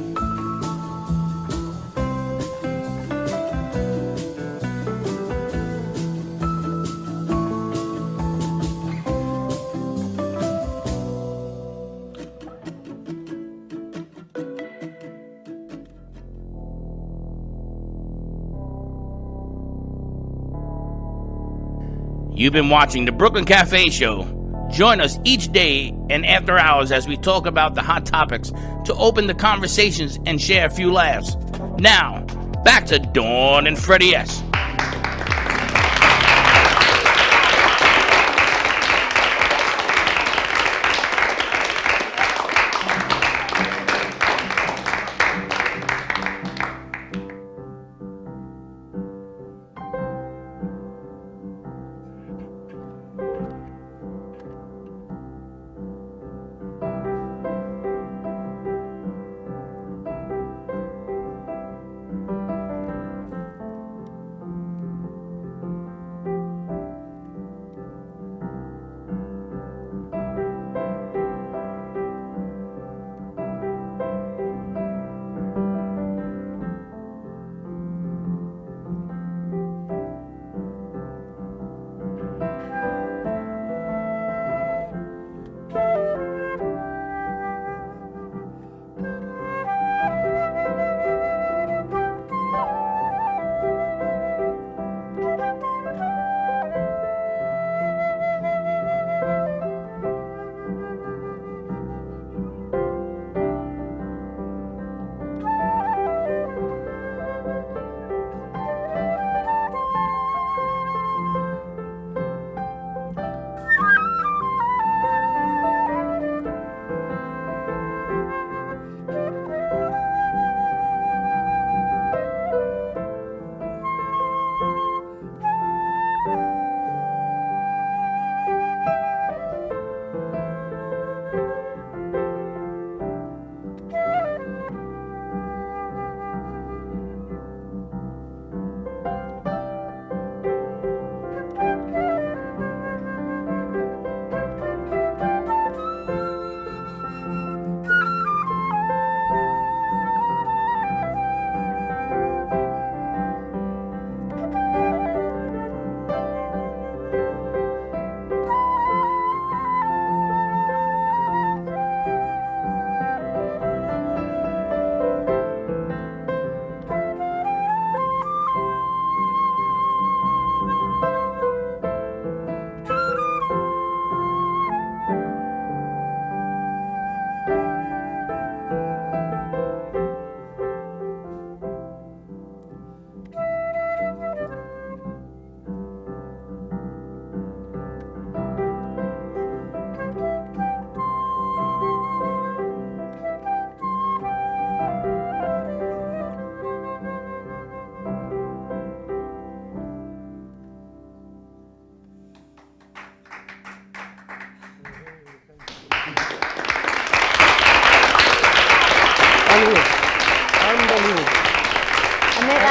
You've been watching the Brooklyn Cafe Show. Join us each day and after hours as we talk about the hot topics to open the conversations and share a few laughs. Now, back to Dawn and Freddie S.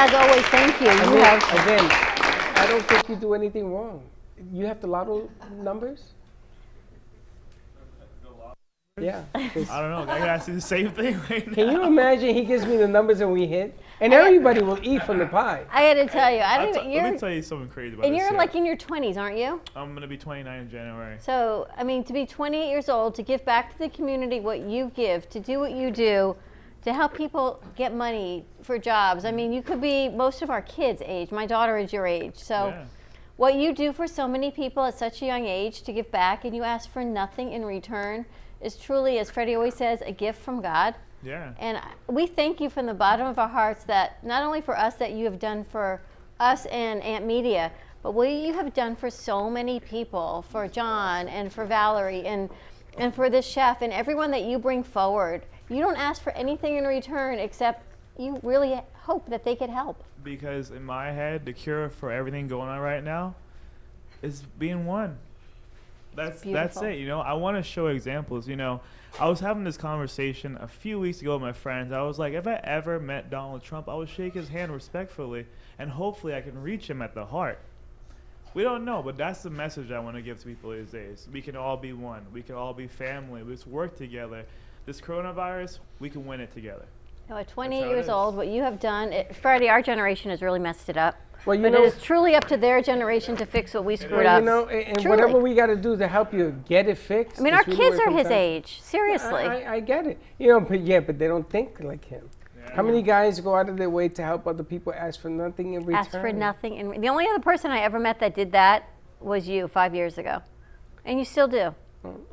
as always, thank you. I You mean, have again, I don't think you do anything wrong. You have the lotto numbers? Yeah. I don't know. I gotta ask you the same thing right now. Can you imagine he gives me the numbers and we hit? And everybody will eat from the pie. I got to tell you, I don't. Let me tell you something crazy about And this you're year. like in your 20s, aren't you? I'm gonna be 29 in January. So, I mean, to be 28 years old, to give back to the community what you give, to do what you do, to help people get money for jobs. I mean, you could be most of our kids' age. My daughter is your age. So, Yeah. what you do for so many people at such a young age to give back and you ask for nothing in return is truly, as Freddie always says, a gift from God. Yeah. And we thank you from the bottom of our hearts that not only for us that you have done for us and Aunt Media, but what you have done for so many people, for John and for Valerie and for this chef and everyone that you bring forward. You don't ask for anything in return except you really hope that they could help. Because in my head, the cure for everything going on right now is being one. That's beautiful. it. You know, I want to show examples. You know, I was having this conversation a few weeks ago with my friends. I was like, if I ever met Donald Trump, I would shake his hand respectfully, and hopefully I can reach him at the heart. We don't know, but that's the message I want to give to people these days. We can all be one. We can all be family. Let's work together. This coronavirus, we can win it together. You know, at 28 That's how it years is. old, what you have done, Freddie, our generation has really messed it up. Well, you but know- it is truly up to their generation to fix what we screwed Well, up. you know, and Truly. whatever we got to do to help you get it fixed. I mean, is our really kids what it are comes his down to. age. Seriously. I get it. You know, but yeah, but they don't think like him. How many guys go out of their way to help other people, ask for nothing in return? Ask for nothing. And the only other person I ever met that did that was you 5 years ago. And you still do.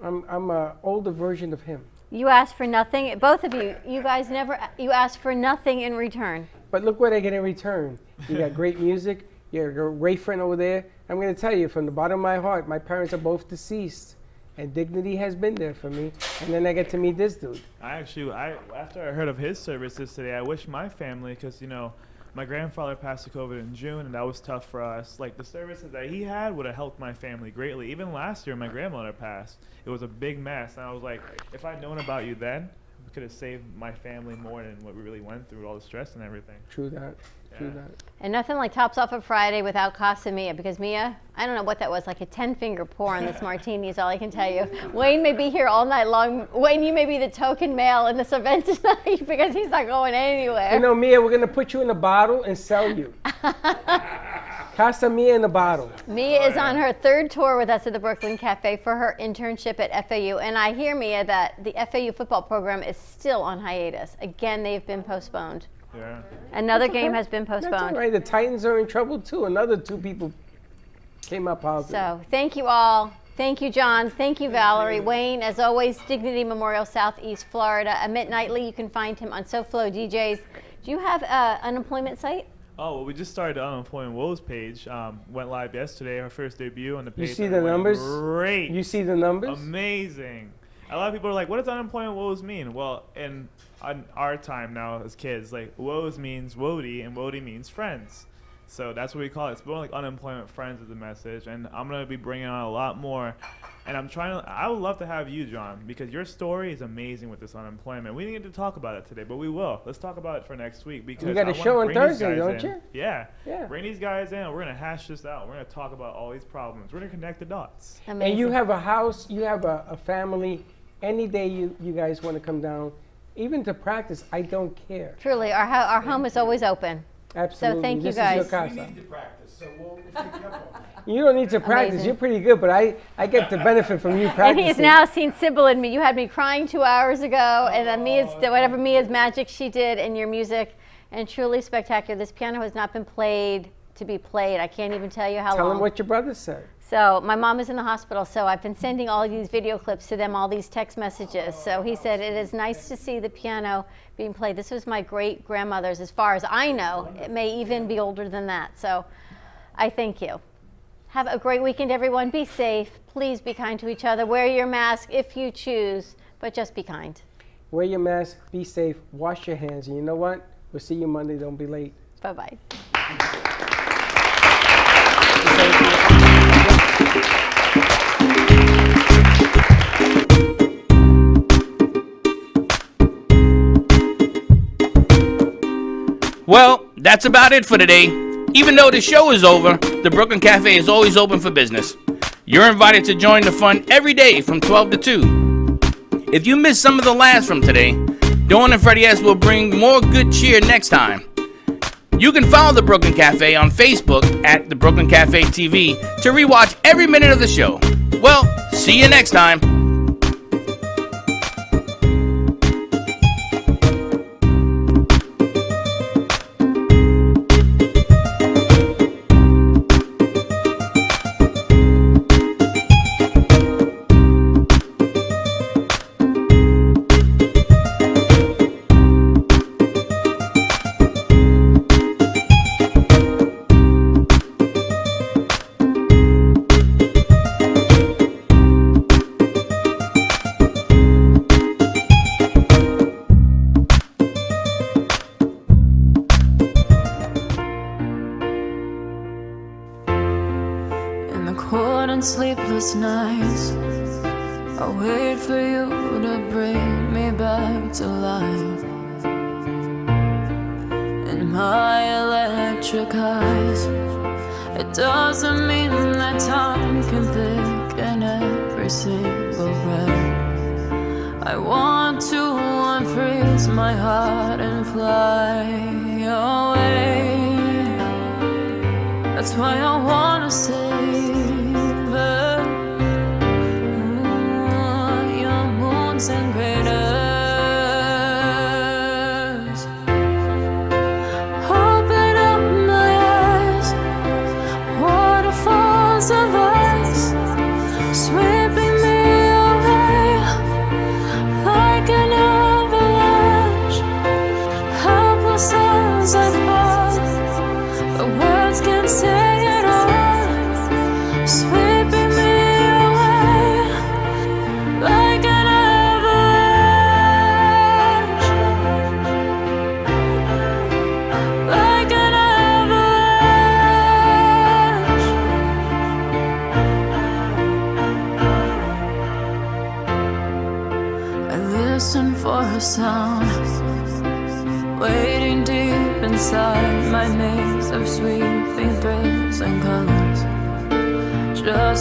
I'm an older version of him. You asked for nothing. Both of you, you guys never, you asked for nothing in return. But look what I get in return. You got great music. You got a great friend over there. I'm going to tell you, from the bottom of my heart, my parents are both deceased. And Dignity has been there for me. And then I get to meet this dude. After I heard of his services today, I wish my family, because, you know, my grandfather passed of COVID in June, and that was tough for us. Like, the services that he had would have helped my family greatly. Even last year, my grandmother passed. It was a big mess. And I was like, if I'd known about you then, we could have saved my family more than what we really went through, all the stress and everything. True that. True that. And nothing like tops off of Friday without Casa Mia, because Mia, I don't know what that was, like a 10-finger pour on this martini is all I can tell you. Wayne may be here all night long. Wayne, you may be the token male in this event tonight because he's not going anywhere. You know, Mia, we're going to put you in a bottle and sell you. Casa Mia in a bottle. Mia is on her third tour with us at the Brooklyn Cafe for her internship at FAU. And I hear, Mia, that the FAU football program is still on hiatus. Again, they've been postponed. Yeah. Another That's game okay. has been postponed. That's all right. The Titans are in trouble, too. Another 2 people came up positive. So thank you all. Thank you, John. Thank you, Valerie. Wayne, as always, Dignity Memorial, Southeast Florida. Amit Nightly, you can find him on SoFlo DJs. Do you have an unemployment site? Oh, well, we just started the Unemployment Woes page. Went live yesterday, our first debut on the page. You see and the it went numbers? Great. You see the numbers? Amazing. A lot of people are like, what does unemployment woes mean? Well, in our time now as kids, like, woes means Wody, and Wody means friends. So that's what we call it. It's more like unemployment friends is the message. And I'm going to be bringing on a lot more. And I would love to have you, John, because your story is amazing with this unemployment. We didn't get to talk about it today, but we will. Let's talk about it for next week. Because You got a I wanna show on bring these Thursday, guys don't in. you? Yeah. Yeah. Bring these guys in. We're going to hash this out. We're going to talk about all these problems. We're going to connect the dots. And you have a house, you have a family. Any day you guys want to come down, even to practice, I don't care. Truly, our home is always open. Absolutely. So thank you This guys. is your We casa. need to practice, so we'll take you up on that. You don't need to practice. Amazing. You're pretty good, but I get the benefit from you And practicing. he's now seen Sybil and me. You had me crying 2 hours ago, and then whatever Mia's magic she did and your music, and truly spectacular. This piano has not been played to be played. I can't even tell you how Tell long. them what your brother said. So my mom is in the hospital, so I've been sending all these video clips to them, all these text messages. So he said it is nice to see the piano being played. This was my great-grandmother's, as far as I know. It may even be older than that. So I thank you. Have a great weekend, everyone. Be safe. Please be kind to each other. Wear your mask if you choose, but just be kind. Wear your mask, be safe, wash your hands, and you know what? We'll see you Monday. Don't be late. Bye-bye. Well, That's about it for today. Even though the show is over, the Brooklyn Cafe is always open for business. You're invited to join the fun every day from 12 to 2. If you missed some of the laughs from today, Dawn and Freddie S will bring more good cheer next time. You can follow the Brooklyn Cafe on Facebook at the Brooklyn Cafe TV to rewatch every minute of the show. Well, see you next time. Sleepless nights, I wait for you to bring me back to life. In my electric eyes, it doesn't mean that time can thicken every single breath. I want to unfreeze my heart and fly away. That's why I wanna save your moons and craters. Open up my eyes, waterfalls of ice, sweeping me away like an avalanche. Helpless as I fall, the words can't say it all, sweeping me away like an avalanche, like an avalanche. I listen for a sound, waiting deep inside my maze of sweeping thrills and colors. Just